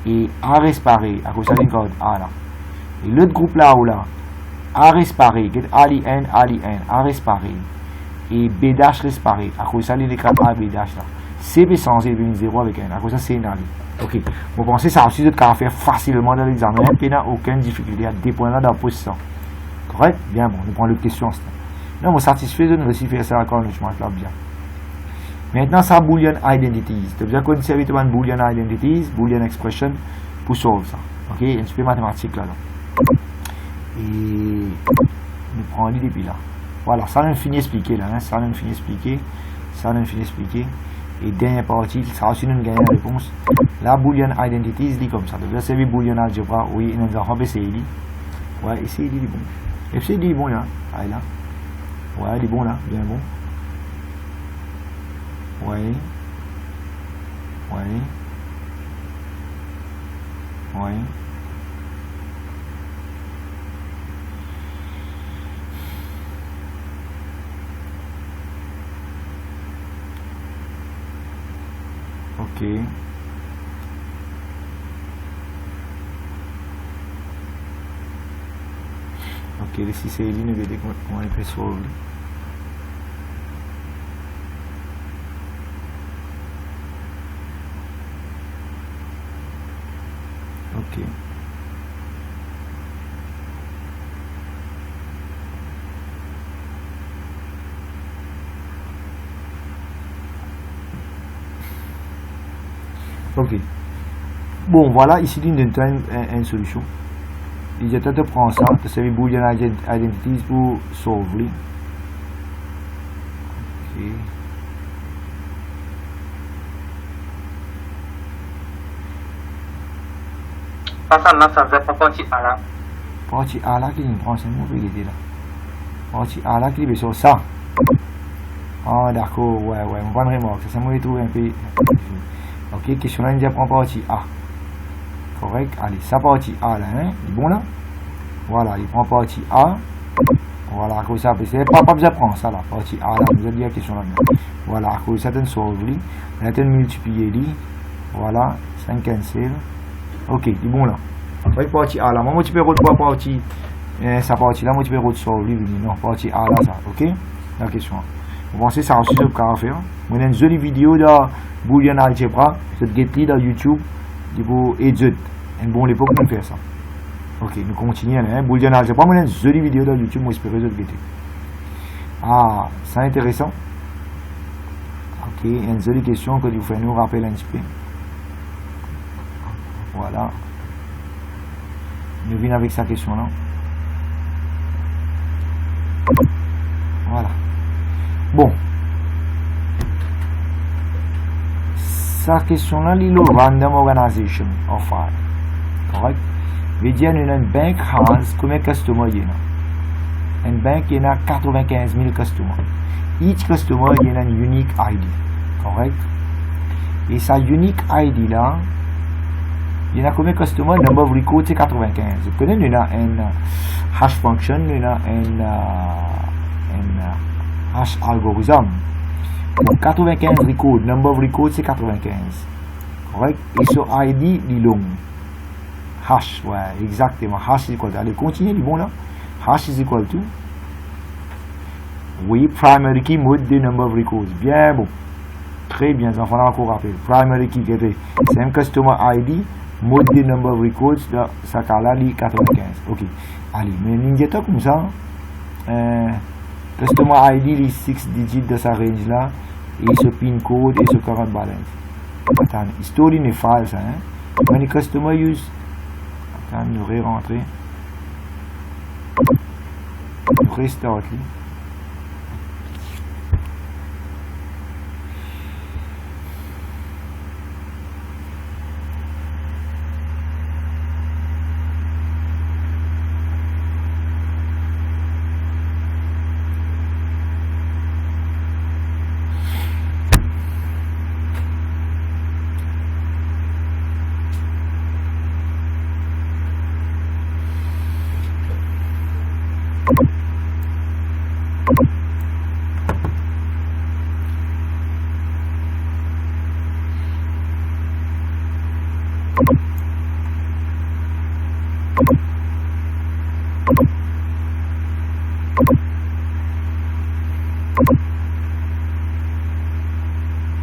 Et A respirer. À cause de ça, ils gardent A là. Et l'autre groupe là, où là, A respiré, Ali N, A respiré. Et B dash respiré. À cause de ça, il écrit A, B dash là. C est censé devenir 0 avec N. À cause de ça, c'est N. Ok. Vous pensez que ça aussi de faire facilement dans l'examen. Il n'y a aucune difficulté à des points là dans la position. Correct? Bien bon. On prend l'autre question. Non, je suis satisfait de nous faire ça encore. Je m'en là bien. Maintenant, ça Boolean Identities. Tu as besoin qu'on serve de Boolean Identities, Boolean Expression pour solve ça. Ok? Un petit peu mathématique là. Et nous prenons l'idée depuis là. Voilà, ça nous finit expliquer là. Hein? Ça nous finit expliquer. Ça nous finit expliquer. Et dernière partie, ça aussi nous gagne la réponse. La Boolean Identities, dit comme ça. Tu as besoin servir Boolean Algebra. Oui, nous avons fait essayer. Ouais, essayer dit bon. Essayer dit bon là. Allez là. Ouais, il est bon là. Bien bon. Ouais. Ouais. Ouais. Ok. Ok, le 6 et nous vedete comment il peut solve. Ok. Ok. Bon, voilà, ici, il y a une solution. Il y a peut-être prendre ça, tu sais, Boolean Identities pour solve. Ok. Ça veut pas partie A là. Partie A là qui nous prend, c'est nous qui là. Partie A là qui est sur ça. Ah, d'accord, ouais, on va une remarque. Ça, moi, je trouve un peu. Ok, question là, il prend partie A. Correct, allez, ça partie A là, hein, il est bon là. Voilà, il prend partie A. Voilà, à cause de ça, c'est pas besoin de prendre ça là, partie A là, vous avez dit la question là. Voilà, à cause de ça, tu solve, tu multiplier, voilà, 5 cancel. Ok, il est bon là. Après, partie A là, moi, tu peux retrouver partie, sa partie là, moi, tu peux retrouver, non, partie A là, ça, ok, la question. Vous pensez ça aussi, c'est ce faire. Moi, une jolie vidéo de Boolean Algebra, cette get dans YouTube, du coup, étude. Une bonne époque pour faire ça. Ok, nous continuons, hein, Boolean Algebra, moi, une jolie vidéo dans YouTube, moi, j'espère que vous get. Ah, c'est intéressant. Ok, une jolie question que vous faites nous rappeler un petit peu. Voilà. Nous venons avec sa question là. Voilà. Bon. Sa question là, c'est le random organization of file. Correct? Veut dire que une banque has combien de customers il y a? Une banque il y a 95 000 customers. Each customer il y a une unique ID. Correct? Et sa unique ID là, il y a combien de customers? Number of records c'est 95. Vous connaissez, il y a un hash function, il y a un hash algorithm. Donc 95 records, number of records c'est 95. Correct? Et sur ID, il est long. Hash, ouais, exactement. Hash is equal to. Allez, continuez, il est bon là. Hash is equal to. Oui, primary key mode de number of records. Bien bon. Très bien, ça va encore rappeler. Primary key, c'est un customer ID, mode de number of records, ça là, 95. Ok. Allez, mais l'indicateur comme ça. Customer ID, les 6 digits de sa range là, et ce pin code et ce current balance. Attends, store in a file, ça, hein. When the customer use, attends, nous ré-rentrer. Restart,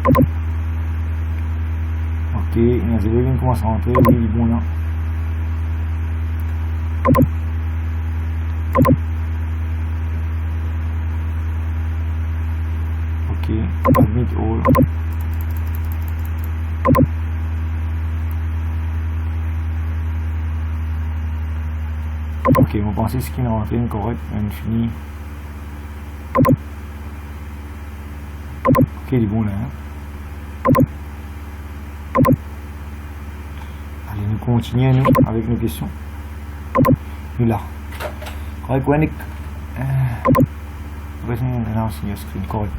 Ok, il y a 0 qui commence à rentrer, oui, il est bon là. Ok, admit all. Ok, on va penser ce qui est rentré, correct, infini. Ok, il est bon là. Hein? Allez, nous continuons nous, avec nos questions. Nous là. Correct, Wannick. Correct.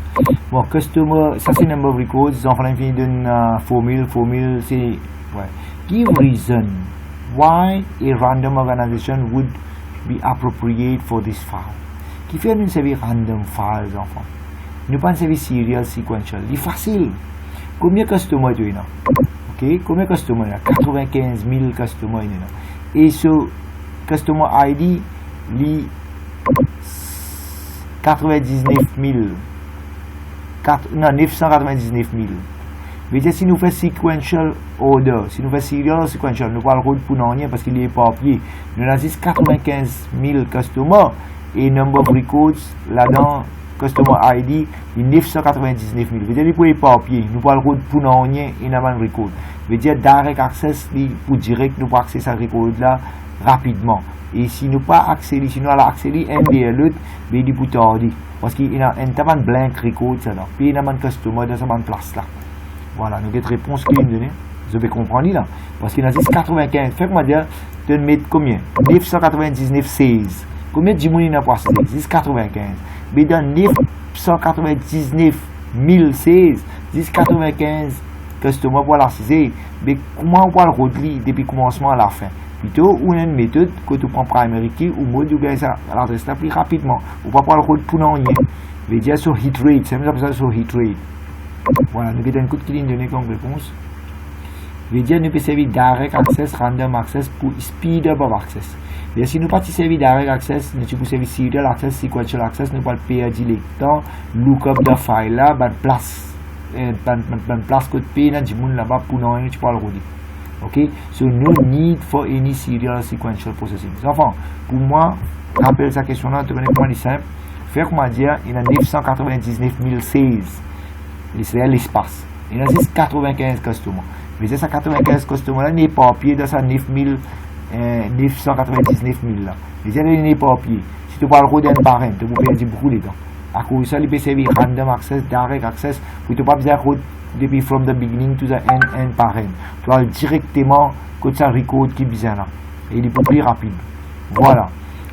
Bon, customer, ça c'est number of records. Les enfants l'infini d'une formule. Formule, c'est. Ouais. Give reason why a random organization would be appropriate for this file. Qui fait une série random file, les enfants. Nous pas une série serial sequential. C'est facile. Combien de customers tu as? Ok, combien de customers il y a? 95 000 customers il y a. Et ce customer ID, les 99 000. Non, 999 000. Mais si nous faisons sequential order, si nous faisons serial sequential, nous parlons de pour rien parce qu'il est éparpillé. Nous avons 95 000 customers et number of records là-dedans, customer ID, il 999 000. C'est-à-dire pour éparpiller, nous parlons de pour rien et nous avons record. C'est-à-dire direct access pour direct, nous pouvons accéder à ce record là rapidement. Et si nous pas accéder, si nous allons accéder MDL l'autre, mais il est tarder. Parce qu'il y a un blank record, ça là. Puis il y a un customer dans cette place là. Voilà, nous avons une réponse qui est donnée. Vous avez compris là. Parce qu'il y a 95. Faites-moi dire, tu vas mettre combien? 999, 16. Combien de gens il n'a pas 16? 95. Mais dans 999 016, 95 customers pour la 6. Mais comment on va le relever depuis le commencement à la fin? Plutôt, on a une méthode que tu prends primary key ou mode où ça l'adresse là plus rapidement. On va pas le relever pour rien. Mais dire sur hit rate, c'est même ça sur hit rate. Voilà, nous avons un coup de ligne donné comme réponse. Je veux dire, nous pouvons servir direct access, random access pour speed up of access. Et si nous ne pouvons pas servir direct access, nous pouvons servir serial access, sequential access, nous pouvons perdre le temps, lookup de file là, place code P dans le monde là-bas pour nous, tu peux le regarder. Ok? So, no need for any serial sequential processing. Enfin, pour moi, rappelle sa question là, tu connais comment elle est simple. Faire comment dire, il y a 999 016. C'est l'espace. Il y a 95 customers. Mais ces 95 customers là n'est pas papier dans sa 999 000 là. Mais il n'est pas papier. Si tu parles de un parent, tu peux perdre beaucoup de temps. À cause de ça, il peut servir random access, direct access, pour tu ne pas besoin depuis from the beginning to the end parent. Tu vas directement que ça record qui besoin là. Et il est plus rapide. Voilà.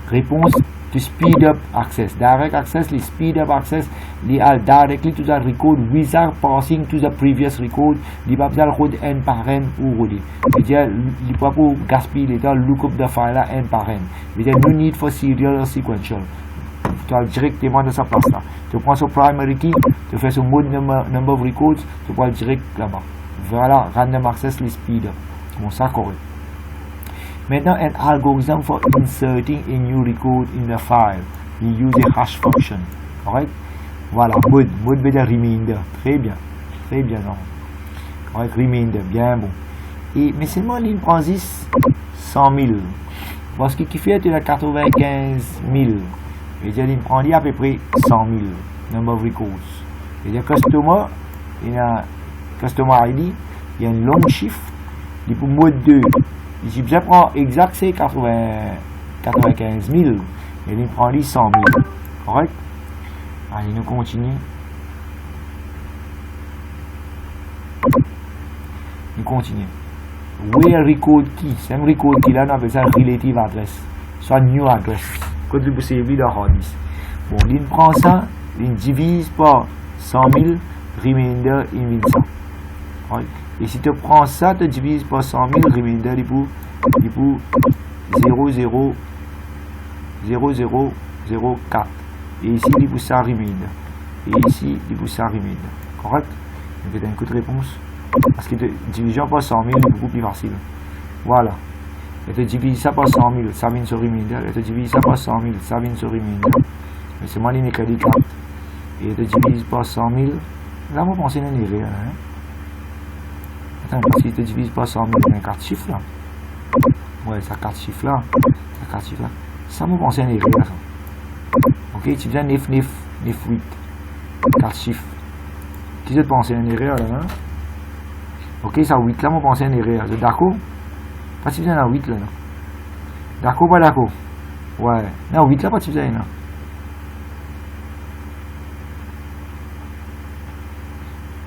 Réponse. To speed up access. Direct access, the speed up access, they are directly to the record without passing to the previous record. They pas besoin de record n par n ou record. C'est-à-dire, il ne faut pas gaspiller le temps, look up the file n par n. C'est-à-dire, no need for serial or sequential. Tu vas directement dans sa place là. Tu prends son primary key, tu fais son mode number of records, tu prends direct là-bas. Voilà, random access, the speed up. Bon, ça correct. Maintenant, an algorithm for inserting a new record in the file. We use a hash function. Correct? Voilà, mode veut dire remainder. Très bien, non? Correct, remainder, bien bon. Et, mais seulement l'île prend 100 000. Parce que qui fait, tu as 95 000. Et l'île prend à peu près 100 000. Number of records. Et il y a customer, il y a customer ID, il y a une long shift. Et pour mode 2. Si je prends exact, c'est 95 000. Et il prend 100 000. Correct? Allez, nous continuons. Where record key. C'est un record key là, on appelle ça relative address. Soit new address. Quand tu peux servir dans hard disk. Bon, il prend ça, il divise par 100 000, remainder in 100. Right? Et si tu prends ça, tu divises par 100 000, remainder il pour 0,0004. Et ici, il pour ça remainder. Et ici, il pour ça remainder. Correct? Donc, tu as un coup de réponse. Parce que division par 100 000 est beaucoup plus facile. Voilà. Et tu divises ça par 100 000, ça vient sur remainder. Et tu divises ça par 100 000, ça vient sur remainder. Mais c'est moi qui crédit 4. Et tu divises par 100 000, Là, vous pensez à une erreur. Hein? Attends, si tu divises pas 100 000, il y a 4 chiffres là. Ouais, ça 4 chiffres là. Ça 4 chiffres là. Ça, vous pensez à une erreur. Ok, tu viens 9, 9, 9, 8. 4 chiffres. Qui vous pensez à une erreur là? Hein? Ok, ça 8 là, vous pensez à une erreur. D'accord? Pas si vous avez 8 là. D'accord, pas d'accord? Ouais. Non, 8 là, pas si vous avez là.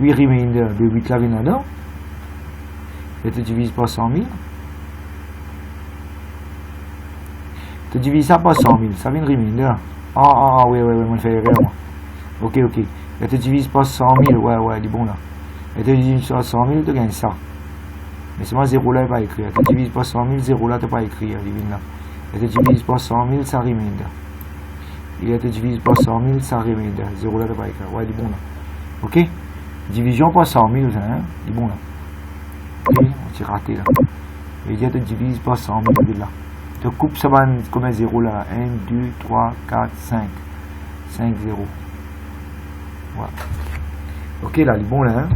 Oui, remainder de 8 là, vient là. Et tu divises par 100 000. Tu divises ça par 100 000. Ça vient de remainder. Oui, moi je fais erreur. Ok. Et tu divises par 100 000. Ouais, il est bon là. Et tu divises par 100 000, tu gagnes ça. Mais c'est moi 0 là, il pas écrit. Tu divises par 100 000, 0 là, tu pas écrit. Là. Et tu divises par 100 000, ça remainder. Et tu divises par 100 000, ça remainder. 0 là, tu pas écrit. Ouais, il est bon là. Ok? Division par 100 000, hein? Il est bon là. Ok, on s'est raté là. Et tu divises par 100 000 là. Tu coupes ça comme un 0 là. 1, 2, 3, 4, 5. 5, 0. Voilà. Ok là, il est bon là. Hein?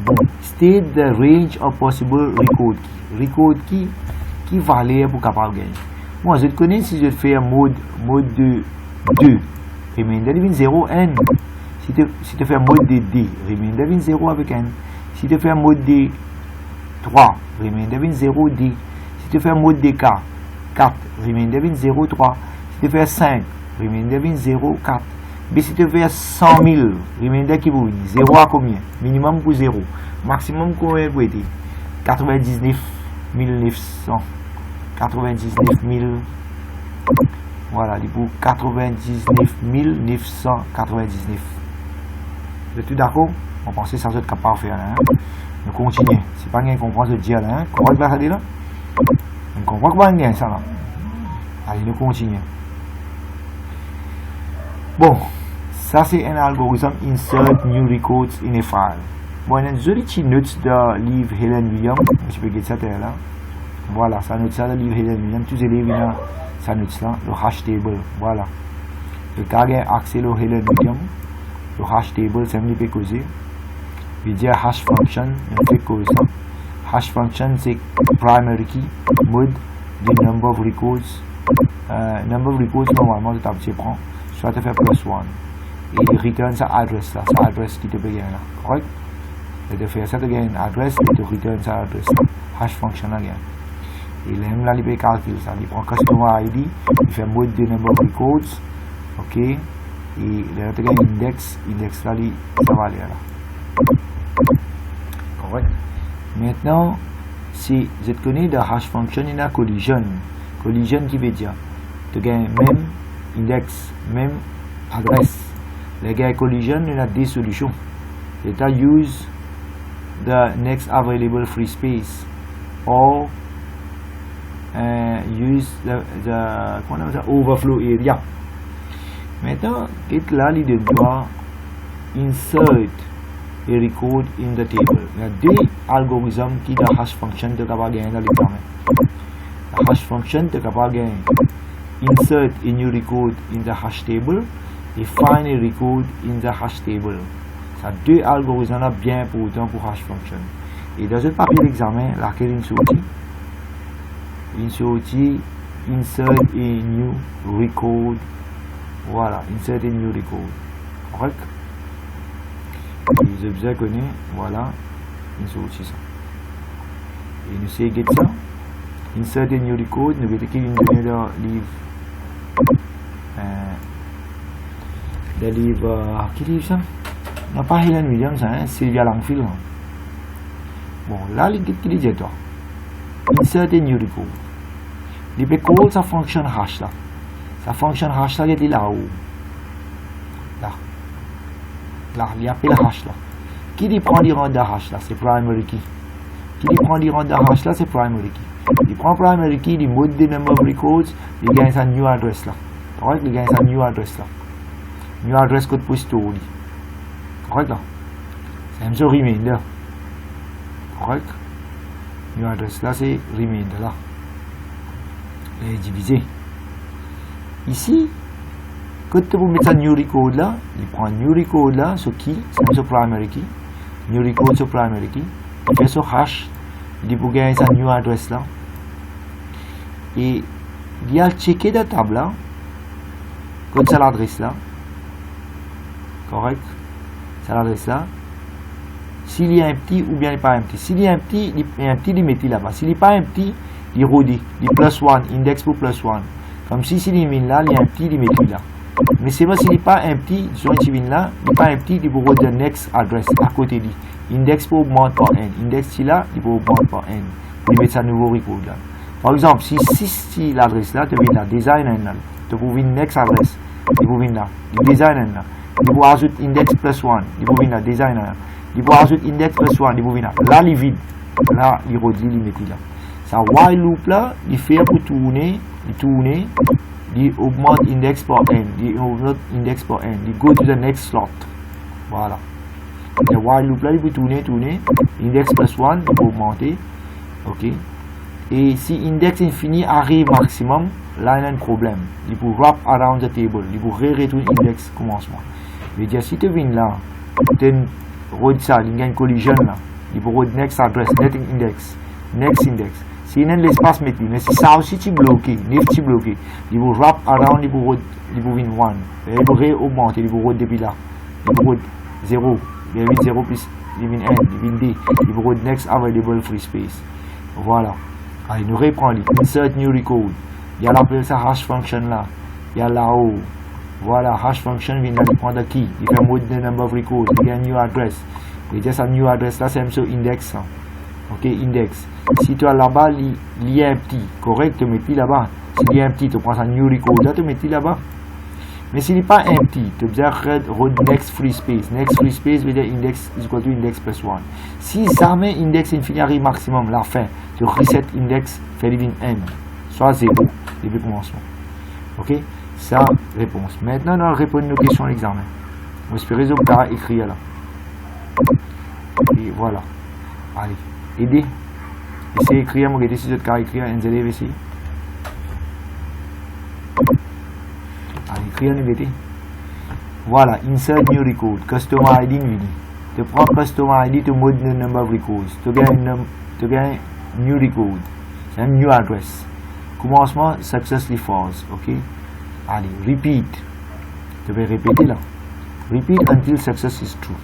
Bon. State the range of possible record key. Record key qui valait pour capable gagner. Moi, je te connais si je fais un mode de 2. Remainder devient 0, n. Si tu fais un mode de D, remainder devient 0 avec n. Si tu fais un mode de 3, remainder devient 0, D. Si tu fais un mode de 4, remainder devient 0, 3. Si tu fais 5, remainder devient 0, 4. Mais si tu fais 100 000, remainder qui vous dit 0 à combien? Minimum pour 0. Maximum combien vous êtes? 99 900. 99 000. Voilà, il pour 99 999. Vous êtes tous d'accord? On pense que ça va être capable de faire. Hein? Nous continuons. C'est pas bien qu'on comprend ce dire là. Comment va ça là? On comprend pas bien ça là. Allez, nous continuons. Bon, ça c'est un algorithme insert new records in a file. Bon, il y a une jolie petite note de livre Helen Williams. Je peux dire ça là. Voilà, ça note ça de livre Helen Williams. Tous les élèves ça note là, le hash table. Voilà. Le cas a accès au Helen Williams. Le hash table, c'est un peu causé. Il dit hash function, on fait cause ça. Hash function, c'est primary key, mode, the number of records. Number of records, normalement, tu prends, soit tu fais +1. Et return sa adresse là, sa adresse qui te peut gagner là. Correct? Et tu fais ça, tu gagnes une adresse et tu return sa adresse. Hash function là, gagne. Et là, il peut calculer ça. Il prend customer ID, il fait mode the number of records. Ok? Et là, tu gagnes index là, ça va aller là. Correct. Maintenant, si je te connais de hash function, il y a collision. Collision qui veut dire, tu gagnes même index, même adresse. Les gars, collision, il y a des solutions. Tu use the next available free space or use the overflow area. Maintenant, là, il doit insert a record in the table. Il y a des algorithmes qui ont hash function de capable gagner dans l'examen. La hash function de capable gagner insert a new record in the hash table et find a record in the hash table. Ça deux algorithmes bien importants pour hash function. Et dans ce papier d'examen, laquelle une sortie insert a new record. Voilà, insert a new record. Correct? Les objets connus, voilà, une sortie ça. Et nous essayons de ça. Insert a new record, nous mettons qu'il y a une donnée de livre. Des livres, qui livre ça? Non, pas Helen Williams, hein, Sylvia Langfield. Bon, là, il dit toi. Insert a new record. Il peut call sa fonction hash là. Sa fonction hash là, il est là-haut. Là, il appelle hash là. Qui dit prend les rangs de hash là, c'est primary key. Qui dit prend les rangs de hash là, c'est primary key. Il prend primary key, il mode the number of records, il gagne sa new address là. Correct? Il gagne sa new address là. New address code pour story. Correct là? C'est un seul remainder. Correct? New address là, c'est remainder là. Il est divisé. Ici, Quand tu mettre ça new record là, il prend new record là, ce key, c'est ce primary key, new record ce primary key, il fait ce hash, il peut gagner sa new address là, et il a checké la table là, comme ça l'adresse là, correct, c'est l'adresse là. S'il y a un petit ou bien il n'est pas un petit. S'il y a un petit, il met là-bas. S'il n'est pas un petit, il redit. Il plus 1, index pour plus 1. Comme si s'il est là, il y a un petit, il met là. Mais c'est vrai, s'il n'est pas un petit, disons qu'il est là, il n'est pas un petit, il peut redire next address à côté de index pour augmenter par n. Index là, il peut augmenter par n. Il met sa nouveau record là. Par exemple, si l'adresse là, tu viens là, design là, tu peux venir next address, il peut venir là, design là, il peut ajouter index plus 1, il peut venir là, design là. Il peut ajouter index plus 1, il peut venir là, il est vide, là, il redit, il met là. Ça, while loop là, il fait pour tourner, il augmente index par n, il augmente index par n, il go to the next slot. Voilà. Le while loop là, il peut tourner, index plus 1, il peut augmenter, ok. Et si index infini arrive maximum, là il y a un problème. Il peut wrap around the table, il peut retourner index commencement. Je veux dire, si tu viens là, tu as ça, il y a une collision là, il peut retourner next address, next index. Si il y a l'espace métier, mais si ça aussi tu bloqué, il peut wrap around, il peut venir 1, il peut réaugmenter, il peut retourner depuis là, il peut retourner 0, il vient 0 plus, il vient 1, il vient 2, il peut retourner next available free space. Voilà. Il nous reprend les insert new record. Il y a l'appel ça hash function là. Il y a là-haut. Voilà, hash function vient de prendre key. Il fait mode de number of records. Il y a new address. Et déjà sa new address là, c'est un index. Ok, index. Si tu as là-bas, il y a un petit. Correct, tu mets là-bas. S'il y a un petit, tu prends sa new record là, tu mets là-bas. Mais s'il n'est pas un petit, tu observes next free space. Next free space veut dire index is equal to index plus 1. Si jamais index infini arrive maximum, la fin, tu reset index, fait divine n, soit 0, début commencement. Ok, ça, réponse. Maintenant, on va répondre à nos questions à l'examen. On va espérer que vous avez écrit là. Et voilà. Allez, aidez. Essayez d'écrire, moi, si vous avez écrit, un élève ici. Voilà, insert new record, custom ID infinity. Tu prends custom ID, tu mode le number of records. Tu gagnes new record. C'est un new address. Commencement, successfully false. Ok? Allez, repeat. Tu vas répéter là. Repeat until success is true.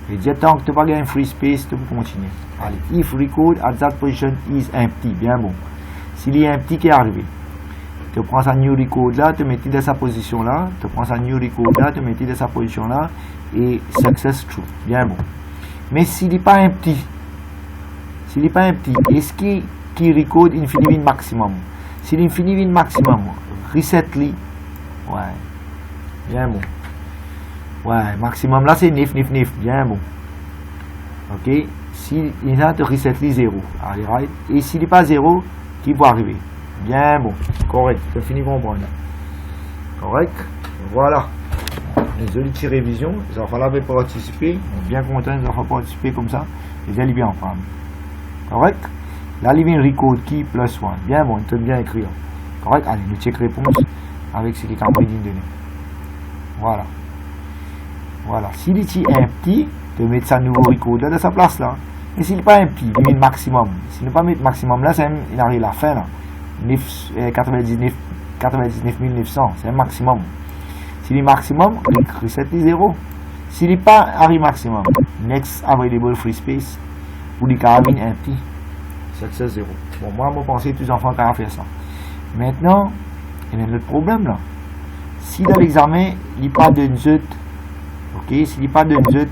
Et dire tant que tu n'as pas gagné free space, tu peux continuer. Allez, if record at that position is empty. Bien bon. S'il y a un petit qui est arrivé. Tu prends sa new record là, tu mets dans sa position là, tu prends sa new record là, tu mets dans sa position là, et success true. Bien bon. Mais s'il n'est pas un petit, est-ce qu'il record infinity maximum? S'il infinity maximum, reset li. Ouais. Bien bon. Ouais, maximum là c'est 9. Bien bon. Ok. Si il a de reset li 0. Allez, right. Et s'il n'est pas 0, qui va arriver? Bien bon, correct, tu as fini de comprendre. Correct, voilà. Les autres révision, les enfants avaient participé, bien contents, les enfants participé comme ça, les allez bien en prendre. Correct. Là, il y a un record qui plus 1. Bien bon, tu as bien écrit. Correct, allez, nous check réponse avec ce qui est en train de donner. Voilà. Voilà, s'il est un petit, tu mets sa nouveau record là dans sa place là. Et s'il n'est pas un petit, il met le maximum. S'il ne pas mettre maximum là, il arrive à la fin là. 99 900, c'est un maximum. S'il est maximum, il reset les 0. S'il n'est pas arrive maximum, next available free space, pour les carabines un petit, success 0. Bon, moi, je pense que tous les enfants qui ont fait ça. Maintenant, il y a un autre problème là. Si dans l'examen, il n'y a pas de zut, ok, s'il n'y a pas de zut,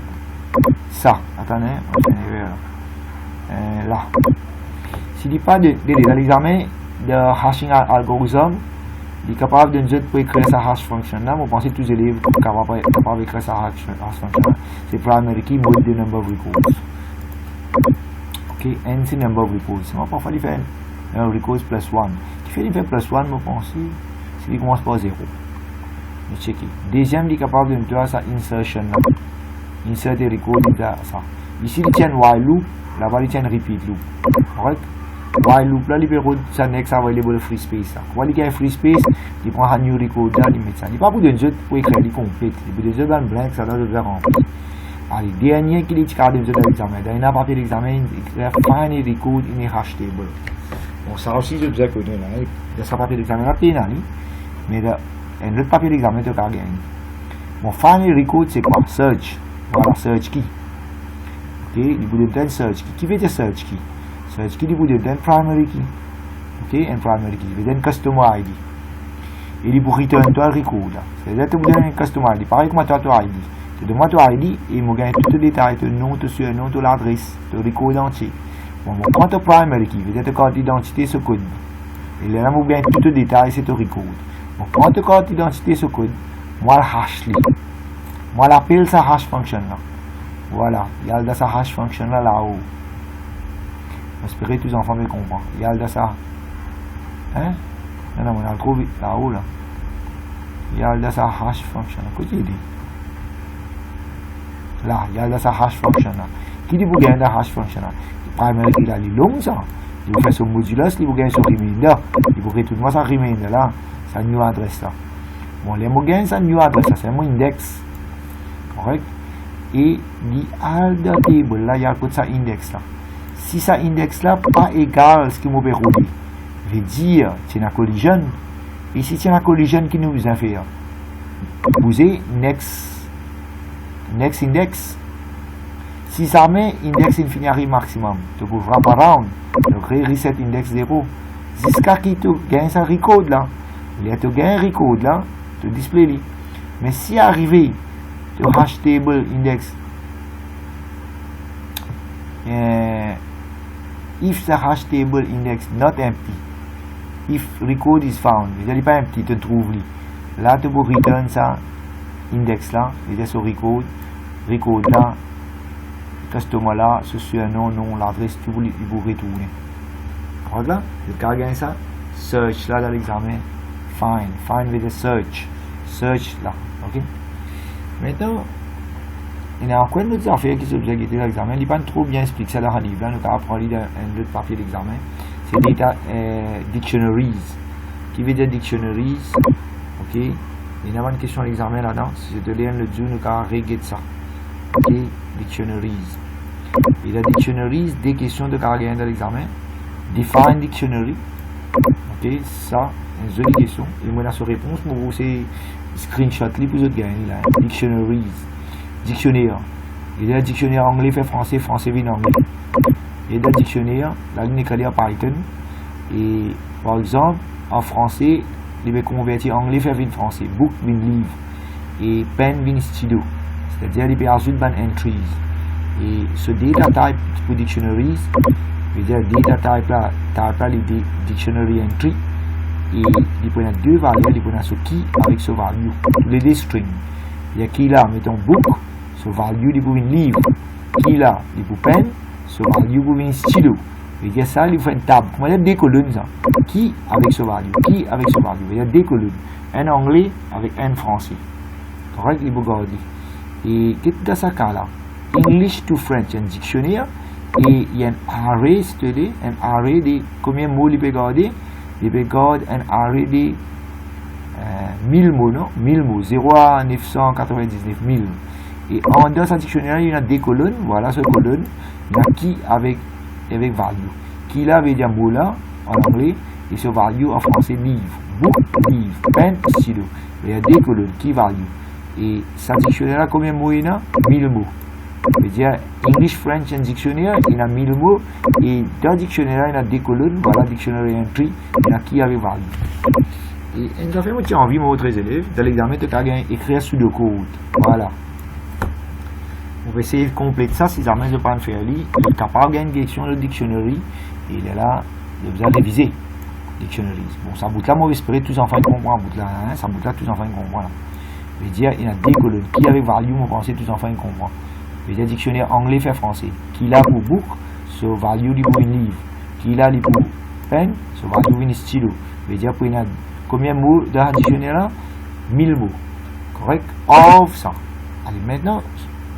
ça, attendez, on va arriver là. S'il n'y a pas de, dans l'examen, de hashing algorithm, il est capable de nous pour écrire sa hash function là. Vous pensez que tous les élèves sont capables d'écrire sa hash function là. C'est primary key mode de number of records. Ok, n c'est number of records. C'est moi parfois il fait un records plus 1. Qui fait il fait plus 1, vous pensez, s'il il commence par 0. Je checker. Deuxième, il est capable de nous faire sa insertion là. Insert des records, il a ça. Ici il tient while loop, là-bas il tient repeat loop. Correct? while loop là, il peut rendre sa next available free space là. Quand il y a free space, il prend un new record là, il met ça. Il pas pour donner pour écrire les complètes. Il peut donner un blank, ça doit devenir rempli. Allez, dernier qui est cardé de l'examen. Dans un papier d'examen, il écrit find a record in a hash table. Bon, ça aussi, je vous ai connu là. Dans ce papier d'examen, il y a mais dans un autre papier d'examen, tu as gagné. Bon, find a record, c'est quoi? Search. Voilà, search key. Ok, il vous donne search key. Qui veut dire search key? Search key, il vous donne primary key. Ok, un primary key. Il vous donne customer ID. Et il vous return toi le record là. C'est-à-dire que vous donne un customer ID. Pareil comme toi ID. Tu donnes toi ID et il me gagne tout le détail, ton nom, ton surnom, ton adresse, ton record entier. Bon, quand tu primary key, veut dire carte d'identité ce code. Et là, vous gagne tout le détail, c'est ton record. Bon, quand tu carte d'identité ce code, moi le hash li. Moi l'appelle sa hash function là. Voilà, il y a sa hash function là-haut. J'espère que tous les enfants me comprennent. Il y a de ça. Hein? Non, on a trouvé là-haut là. Il y a de sa hash function. Qu'est-ce qu'il dit? Là, il y a de sa hash function là. Qui dit vous gagnez la hash function là? Primary key là, il est long ça. Il vous fait son modulus, il vous gagne son remainder. Il vous retourne moi sa remainder là. Sa new address là. Bon, les mots gagnent sa new address là. C'est un index. Correct? Et il a de table là, il y a pour ça index là. Si ça index là pas égal à ce qui m'a verrouillé, veut dire c'est une collision. Et si c'est une collision qui nous a fait, vous avez next index. Si ça met index infini maximum, tu peux wrap around, tu crées reset index 0. Jusqu'à qui tu gagnes ça record là, il y a tu gagnes record là, tu display li. Mais si arrivé, tu hash table index. If the hash table index not empty, if record is found, il n'est pas empty, tu trouves li. Là, tu peux return ça index là, il est sur record là, customer là, ce surnom, nom, l'adresse, tout il vous retourner. Regarde là, le cas gagne ça, search là dans l'examen, find with the search là, ok. Maintenant, il y a encore une autre affaire qui s'objecte dans l'examen. Il n'est pas trop bien expliqué ça dans le livre. Nous avons appris dans un autre papier d'examen. C'est data dictionaries. Qui veut dire dictionaries? Ok. Il y a une question à l'examen là-dedans. Si je te lis le jour, nous avons régler ça. Ok. Dictionaries. Et la dictionaries, des questions de caractère dans l'examen. Define dictionary. Ok. Ça, une jolie question. Et moi, la réponse, moi, c'est screenshot li pour vous gagner là. Dictionaries. Dictionnaire. Il y a un dictionnaire anglais fait français, français vient anglais. Il y a un dictionnaire, la ligne est à Python. Et par exemple, en français, il va convertir anglais fait vin français. Book vin livre. Et pen vin stylo. C'est-à-dire, il peut ajouter ban entries. Et ce data type pour dictionaries, il veut dire data type là, les dictionary entry. Et il peut y avoir deux valeurs, il peut y avoir ce key avec ce value. Les deux strings. Il y a qui là, mettons book. So value il pour une livre, qui là il pour pen, so value pour une stylo. Et dire ça il faut une table. Comment il y a des colonnes ça. Qui avec ce value, qui avec ce value. Il y a des colonnes. Un anglais avec un français. Correct il faut garder. Et qu'est-ce que ça cas là? English to French un dictionnaire et il y a un array c'est-à-dire un array de combien de mots il peut garder? Il peut garder un array de 1000 mots non? 1000 mots 0 à 999 1000. Et en dans ce dictionnaire, il y a des colonnes. Voilà ce colonne. Il y a qui avec value. Qui là veut dire mot là en anglais et ce value en français livre. Book, livre, pen, stylo. Il y a des colonnes qui value. Et ce dictionnaire là combien de mots il y a? 1000 mots. veut dire English French un dictionnaire, il y a 1000 mots et dans le dictionnaire il y a des colonnes, voilà dictionnaire entry, il y a qui avait value. Et une affaire qui a envie moi autres élèves dans l'examen tu as écrire sous le code. Voilà. On va essayer de compléter ça si jamais je ne pas faire lire. Il est capable de gagner une question de dictionnaire et il est là, il a besoin de réviser dictionnaire. Bon, ça bout là, moi j'espère tous enfants comprennent bout là, hein, ça bout là tous enfants comprennent. Je veux dire, il y a des colonnes qui avec value, moi pensais tous enfants comprennent. Je veux dire dictionnaire anglais fait français. Qui là pour book, so value du pour une livre. Qui là pour pen, so value une stylo. Je veux dire pour une combien de mots dans le dictionnaire là? 1000 mots. Correct? Of ça. Allez maintenant.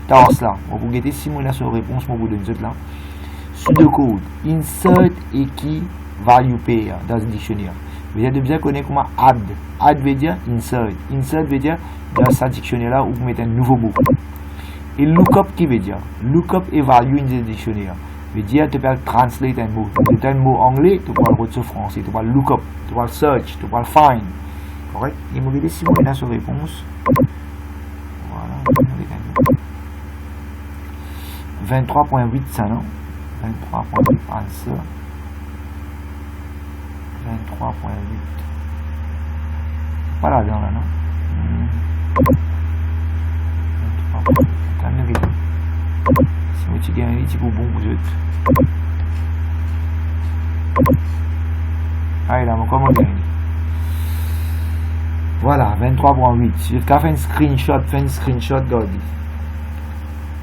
Dans cela, on va guetter si mon a son réponse, mon vous donne là. pseudocode. Insert et key value pair dans le dictionnaire. Vous avez besoin de connaître comment add. Add veut dire insert. Insert veut dire dans ce dictionnaire-là où vous mettez un nouveau mot. Et lookup qui veut dire lookup et value dans le dictionnaire. Veut dire tu peux translate un mot. Tu as un mot anglais, tu peux le retirer français. Tu peux le lookup, tu peux le search, tu peux le find. Correct? Et vous regardez si vous avez sur réponse. Voilà. 23.8 ça non? 23.8 answer. 23.8. Pas là-dedans là non? 23.8. Si vous gagnez, c'est pour bon vous êtes. Ah là, comment gagner? Voilà, 23.8. Si je fais un screenshot, regardez.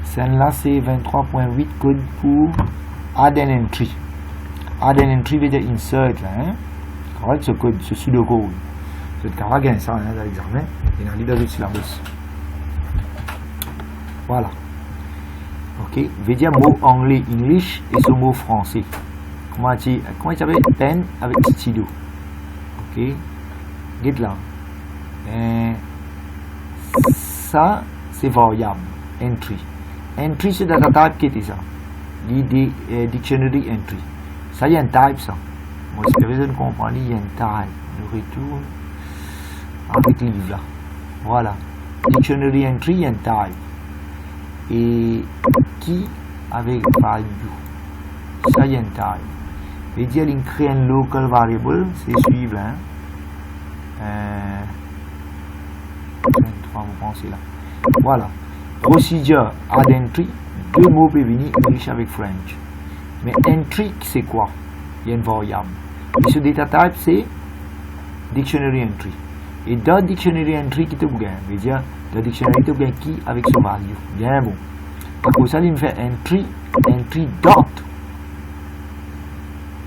Celle-là, c'est 23.8 code pour add an entry. Add an entry veut dire insert là, hein. Correct, ce code, ce pseudocode. C'est le cas gain ça, hein, dans l'examen. Il y a un leader de syllabus. Voilà. Ok, veut dire mot anglais, English, et ce mot français. Comment il s'appelle? Pen avec stylo. Ok, get là. Ça, c'est variable. Entry. Entry, c'est data type qui était ça. Dictionary entry. Ça, il y a un type, ça. Moi, si vous avez compris, il y a un type. Je retourne avec le livre là. Voilà. Dictionary entry, il y a un type. Et qui avec value. Ça, il y a un type. Et dire qu'il crée un local variable, c'est suivre. Hein? 23, vous pensez là. Voilà. Procedure, add entry. Deux mots peuvent venir English avec French. Mais entry, c'est quoi? Il y a une variable. Et ce data type, c'est dictionary entry. Et dans dictionary entry, qui te gagne? Veut dire, dans dictionary, tu gagne qui avec ce value. Bien bon. Pour ça, il me fait entry dot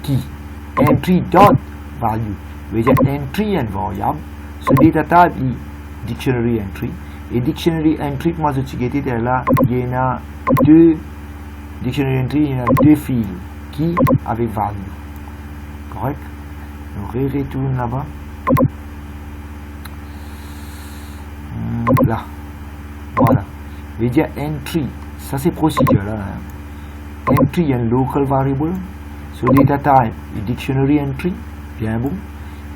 qui. Entry dot value. Veut dire, entry est une variable. Ce data type est dictionary entry. Et dictionary entry, moi je suis là, il y en a deux dictionary entry, il y en a deux fils qui avec value. Correct? Donc retourne là-bas. Là. Voilà. Veut dire entry. Ça c'est procédure là. Hein. Entry and local variable. So data type et dictionary entry. Bien bon.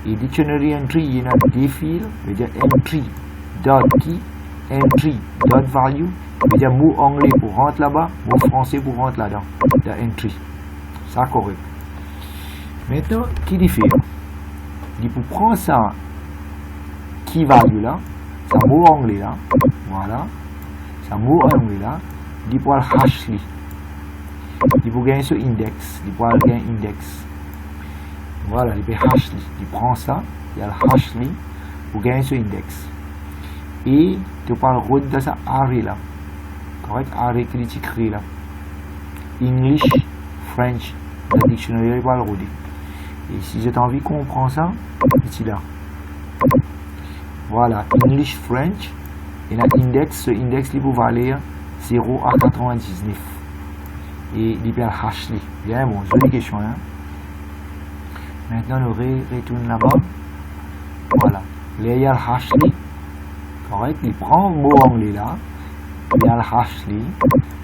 Et dictionary entry, il y en a des fils. Veut dire entry dot key. Entry dot value. Veut dire mot anglais pour rentrer là-bas. Mot français pour rentrer là-dedans. The entry. Ça correct. Maintenant, qui dit fait? Il pour prendre ça. Key value là. Ça mot anglais là. Voilà. Ça mot anglais là. Il peut le hash li. Il peut gagner ce index. Il peut gagner index. Voilà, il peut hash li. Il prend ça. Il y a le hash li pour gagner ce index. Et tu peux le route dans ça array là. Correct? Array que tu crées là. English, French. Le dictionnaire, il va le rouler. Et si j'ai envie qu'on comprend ça, ici là. Voilà, English, French. Et l'index, ce index, il va valer 0 à 99. Et il peut hash li. Bien bon, jolie question. Hein? Maintenant, on retourne là-bas. Voilà. Là, il y a le hash li. Correct? Il prend le mot anglais là. Il y a le hash li.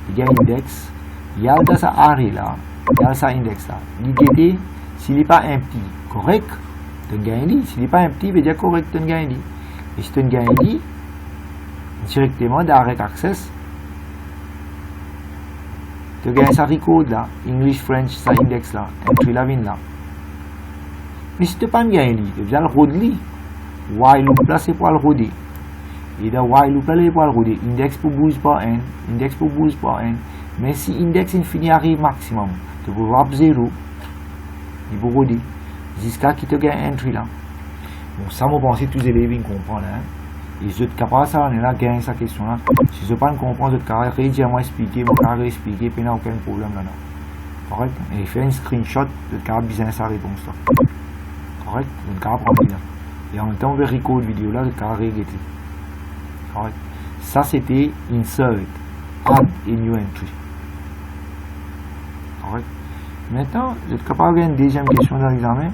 Il y a l'index. Il y a dans sa array là. Il y a sa index là. L'idée, s'il n'est pas empty, correct? Tu gagnes. S'il n'est pas empty, il veut dire correct, tu gagnes. Et si tu gagnes, directement direct access, tu gagnes sa record là, English, French, sa index là, entry la vine là. Mais si tu n'as pas gagné, tu vas le roder. While loop là, c'est pour le roder. Et dans while loop là, c'est pour le roder. Index pour bouge par n, index pour bouge par n. Mais si index infini arrive maximum, tu peux wrap 0, il peut roder. Jusqu'à qui te gagne entry là. Bon, ça me pense que tous les élèves comprennent. Hein? Et je suis capable de ça, on est là, gagner sa question là. Si je ne pas comprendre, je suis capable de rédiger, expliquer, expliquer, puis il n'y a aucun problème là. Correct? Et faire un screenshot, je suis capable de bien sa réponse là. Correct? Je suis capable de prendre là. Et en même temps, on va record vidéo là, je suis capable de régler. Correct? Ça c'était insert, add et new entry. Correct? Maintenant, vous êtes capable de faire une deuxième question dans l'examen.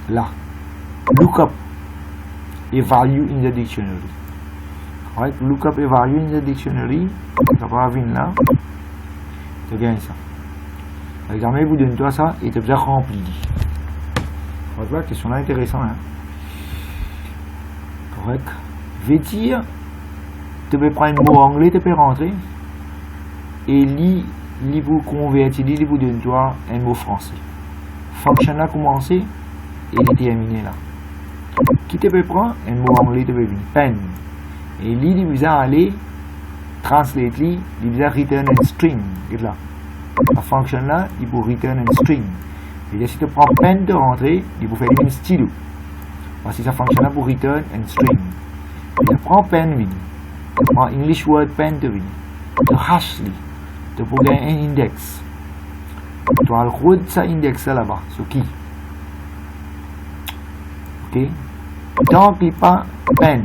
Là. Look up a value in the dictionary. Right? Look up a value in the dictionary. Vous êtes capable de venir là. Tu gagnes ça. L'examen vous donne toi ça et tu as rempli. La question là intéressante. Hein? Correct. Veut dire, tu peux prendre un mot anglais, tu peux rentrer et lire vous convertir, lire vous donne toi un mot français. Fonction là commencer et il est terminé là. Qui te peut prendre un mot anglais, tu peux venir pen et lire il vous a aller translate li, il vous a return un string. Là. La fonction là, il peut return un string. Et si tu prends pen de rentrer, il faut faire un stylo. Parce que ça fonctionne là pour return and string. Tu prends pen, tu prends English word pen, tu hash, tu peux gagner un index. Tu vas le ça index là-bas, sur qui? Ok? Tant pis pas pen,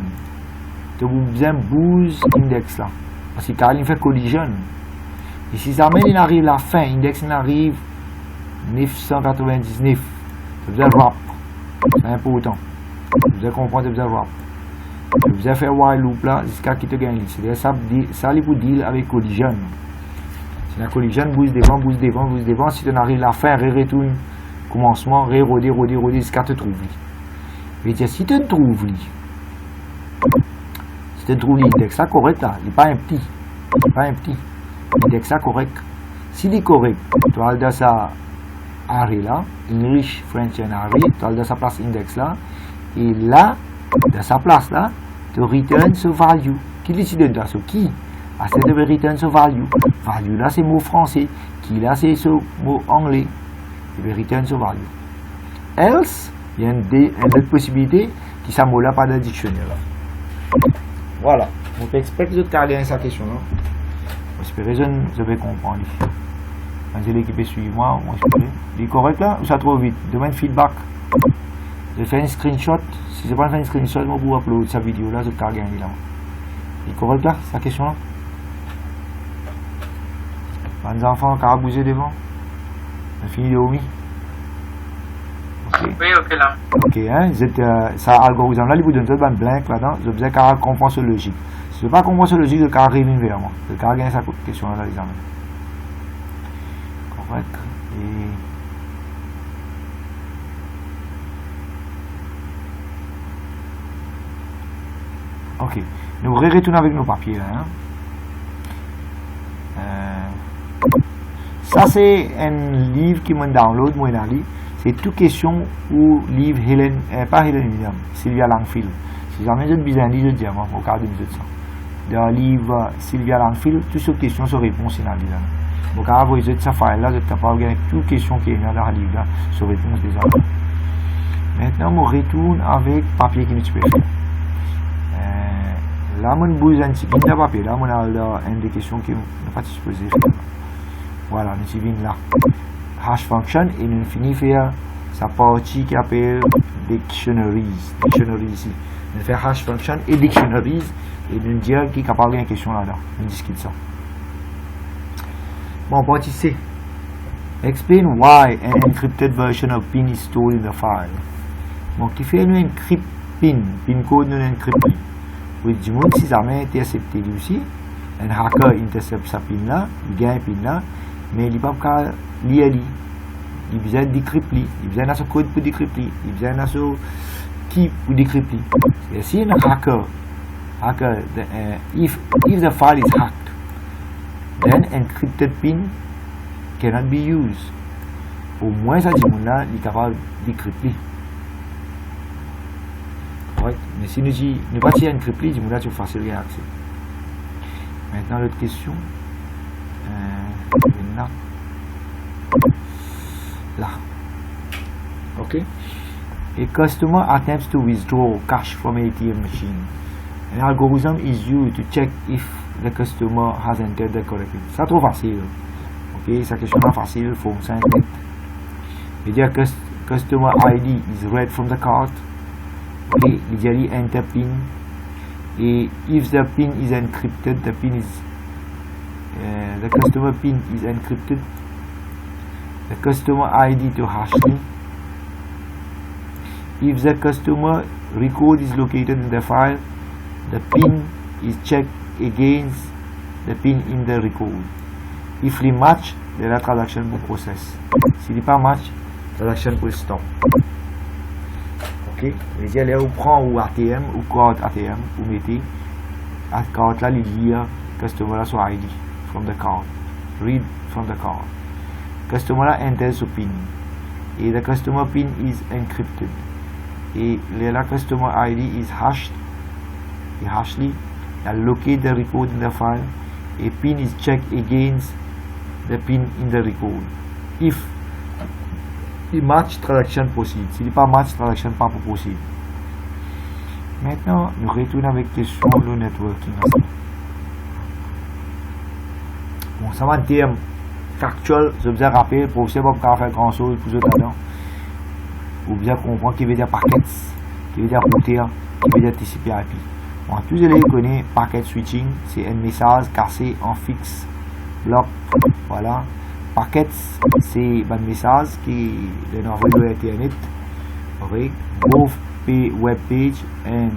tu as besoin de boost index là. Parce que quand il fait collision, et si jamais il arrive à la fin, index il arrive 999, tu as besoin de wrap. C'est important. Vous allez comprendre, vous allez voir. Vous allez faire while loop là jusqu'à qui te gagne. C'est ça, ça vous dire avec collision. Si la collision bouge devant, bouge devant, bouge devant, si tu n'arrives à la fin, retourne commencement, roder jusqu'à te trouver. Je veux dire, si tu te trouves, l'index là correct là, il n'est pas un petit. L'index là correct. S'il est correct, tu vas dans sa array là, English, French and array, tu vas dans sa place index là. Et là, dans sa place là, tu return ce value. Qui décide de ça? Qui? Ah, c'est de return ce value. Value là, c'est mot français. Qui là, c'est ce mot anglais. Tu veux return ce value. Else, il y a une autre possibilité qui ça mot là pas dans le dictionnaire là. Voilà. On peut expliquer que vous avez cette question là. J'espère que vous avez compris. Quand c'est l'équipe suit moi, il est correct là ou ça trop vite? Demande feedback. Je fais un screenshot. Si je ne fais pas un screenshot, je vais uploader cette vidéo là, je vais gagner là. Il est correct là, sa question là? Les enfants, qui ont bougé devant? On finit de omis? Ok. Oui, ok là. Ok, hein? Ça algorithme là, il vous donne un blank là-dedans. Je vous ai qu'à comprendre ce logique. Si je ne pas comprendre ce logique, je vais arriver vers moi. Je vais gagner cette question là dans l'examen. Correct. Et. Ok, nous retournons avec nos papiers là. Hein. Ça c'est un livre qui m'a download, moi c'est toute question ou livre Helen, pas Helen Williams, Sylvia Langfield. Si jamais j'ai besoin de lire, je dis moi, regardez ça. Dans le livre Sylvia Langfield, toutes ces questions sont réponses dans le livre. Donc quand vous avez cette file là, vous êtes capable de gagner toutes les questions qui sont dans le livre là, sur réponse des enfants. Maintenant, on retourne avec papier qui nous peut faire. Là, on bouge un petit peu de papier. Là, on a une des questions qui n'est pas supposée faire. Voilà, nous avons là. Hash function et nous finissons faire sa partie qui appelle dictionaries. Dictionaries ici. Nous faisons hash function et dictionaries et nous disons qui est capable de une question là-dedans. Nous discutons ça. Bon, partie C. Explain why an encrypted version of PIN is stored in the file. Bon, qui fait nous encrypt PIN. PIN code nous encrypt. Oui, du monde, si jamais intercepté lui aussi, un hacker intercepte sa PIN là, il gagne PIN là, mais il n'est pas capable de lire. Il a besoin de décrypter, il a besoin de ce code pour décrypter, il a besoin de ce key pour décrypter. Et si un hacker, if the file is hacked, then encrypted PIN cannot be used. Au moins, ça dit là, il est capable de décrypter. Mais si nous disons, ne pas si encrypté, dis-moi là, c'est facile à accès. Maintenant, l'autre question. Là. Là. Ok. A customer attempts to withdraw cash from an ATM machine. An algorithm is used to check if the customer has entered the correct PIN. C'est trop facile. Ok, cette question est facile, il faut 5 minutes. Je veux dire, customer ID is read from the card. Okay, usually enter PIN. If the PIN is encrypted, the customer PIN is encrypted. the customer ID to Ashley. If the customer record is located in the file, the pin is checked against the pin in the record. If they match, la transaction will process. S'il n'est pas match, transaction will stop. Ok, c'est-à-dire là vous prenez ou ATM ou code ATM, vous mettez à carte là, il lire customer là sur ID from the card, read from the card. Customer là enters the pin et the customer pin is encrypted et la customer ID is hashed. Et Ashley locate the record in the file. A pin is checked against the pin in the record. If the match, transaction proceed. S'il n'est pas match, transaction pas pour proceed. Maintenant, nous retournons avec question le networking. Bon, ça va en termes factuels. Je vous ai rappelé, pour vous pas faire grand chose pour vous là-dedans. Vous bien comprendre qui veut dire packets, qui veut dire router, qui veut dire TCP/IP. Bon, tous les connaissent packet switching, c'est un message cassé en fixe bloc. Voilà. Packets, c'est un message qui est envoyé sur Internet. Okay. Both web page and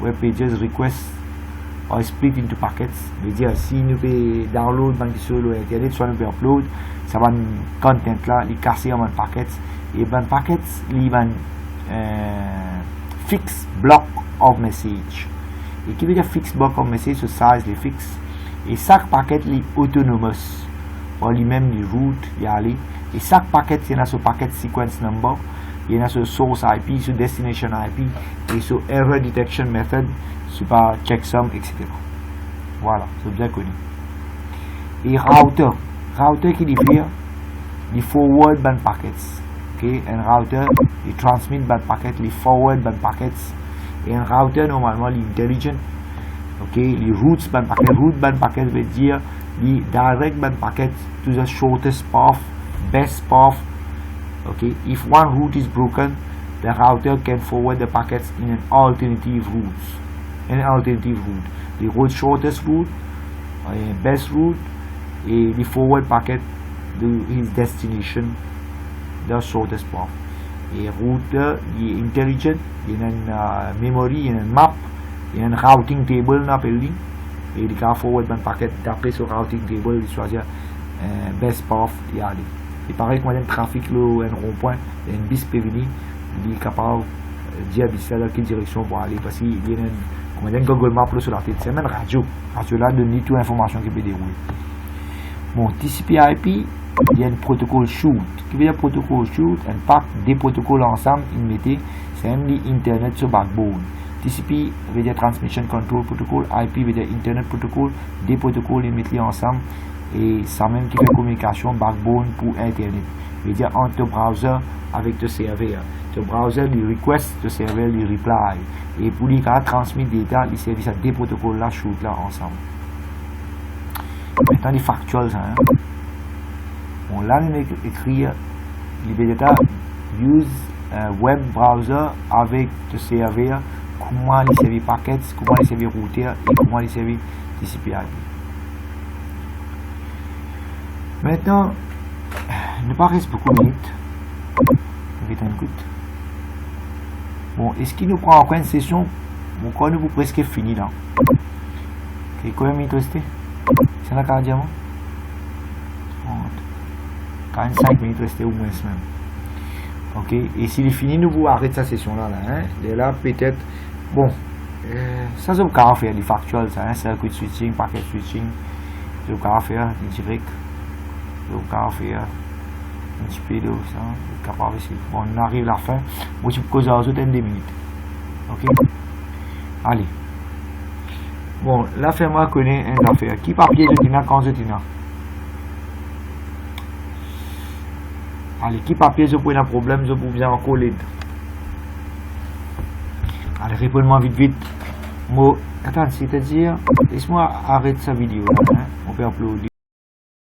web pages requests are split into packets. C'est-à-dire, si nous pouvons download sur Internet, soit nous pouvons upload, ça va un content là, il est cassé en packets. Et ben packets, il va fix block of message. Et qui veut dire fix block of message, ce size les fixe. Et chaque paquet est autonomous. Or lui-même les route y aller. Et chaque paquet il y a ce paquet sequence number, il y a ce source IP, ce destination IP et ce error detection method, c'est pas checksum, etc. Voilà, c'est bien connu. Et router qui dit faire, il forward ban packets. Okay, un router il transmit ban packets, il forward ban packets. Et un router normalement il est intelligent. Ok, les routes ban packet, route ban packet veut dire les direct ban packet to the shortest path, best path. Okay, if one route is broken, the router can forward the packets in an alternative route. The road shortest route, best route, et the forward packet to his destination, the shortest path. Et router il est intelligent, il y a une memory, il y a une map. Il y a un routing table dans le et il can forward un paquet d'après ce routing table, il choisit best path y aller. Et pareil, quand il y a un trafic, un rond-point, il y a une bis prévenue, il est capable de dire à quelle direction pour aller parce qu'il y a un Google Maps sur la tête. C'est même radio là donne toute l'information qui peut dérouler. Bon, TCP/IP, il y a un protocole shoot. Qui veut dire protocole shoot? Un pack des protocoles ensemble, il mettait, c'est un internet sur backbone. TCP veut dire Transmission Control Protocol, IP veut dire Internet Protocol, des protocoles ils mettent ensemble et ça même qui fait communication backbone pour Internet. Veut dire entre le browser avec le serveur. Le browser lui request, le serveur lui reply. Et pour lui transmettre des data, il service à des protocoles là, shoot là ensemble. Maintenant les factuels, hein. Bon là on écrit les data use web browser avec le serveur. Comment les servir packets, comment les servir router et comment les servir TCP/IP. Maintenant, il ne pas reste beaucoup de minutes. Bon, est-ce qu'il nous prend encore une session? Bon, quand nous presque fini là. Ok, combien de minutes resté? C'est là qu'à diamant? 45 minutes resté au moins même. Ok, et s'il est fini, nous vous arrêtez sa session là. Hein? Et là, peut-être. Bon, ça c'est le cas à faire, les factuels, ça, hein, circuit switching, packet switching, c'est le cas à faire, les direct, c'est le cas à faire, un petit peu de ça, c'est capable ici. Bon, on arrive à la fin, moi je peux causer aux autres 2 minutes. Ok? Allez. Bon, là, fais-moi connaître une affaire. Qui papier je tiens quand je tiens? Allez, qui papier je peux un problème, je peux bien encore l'aide. Allez, réponds-moi vite. Moi, attends, c'est-à-dire, laisse-moi arrêter sa vidéo. Hein? On peut uploader.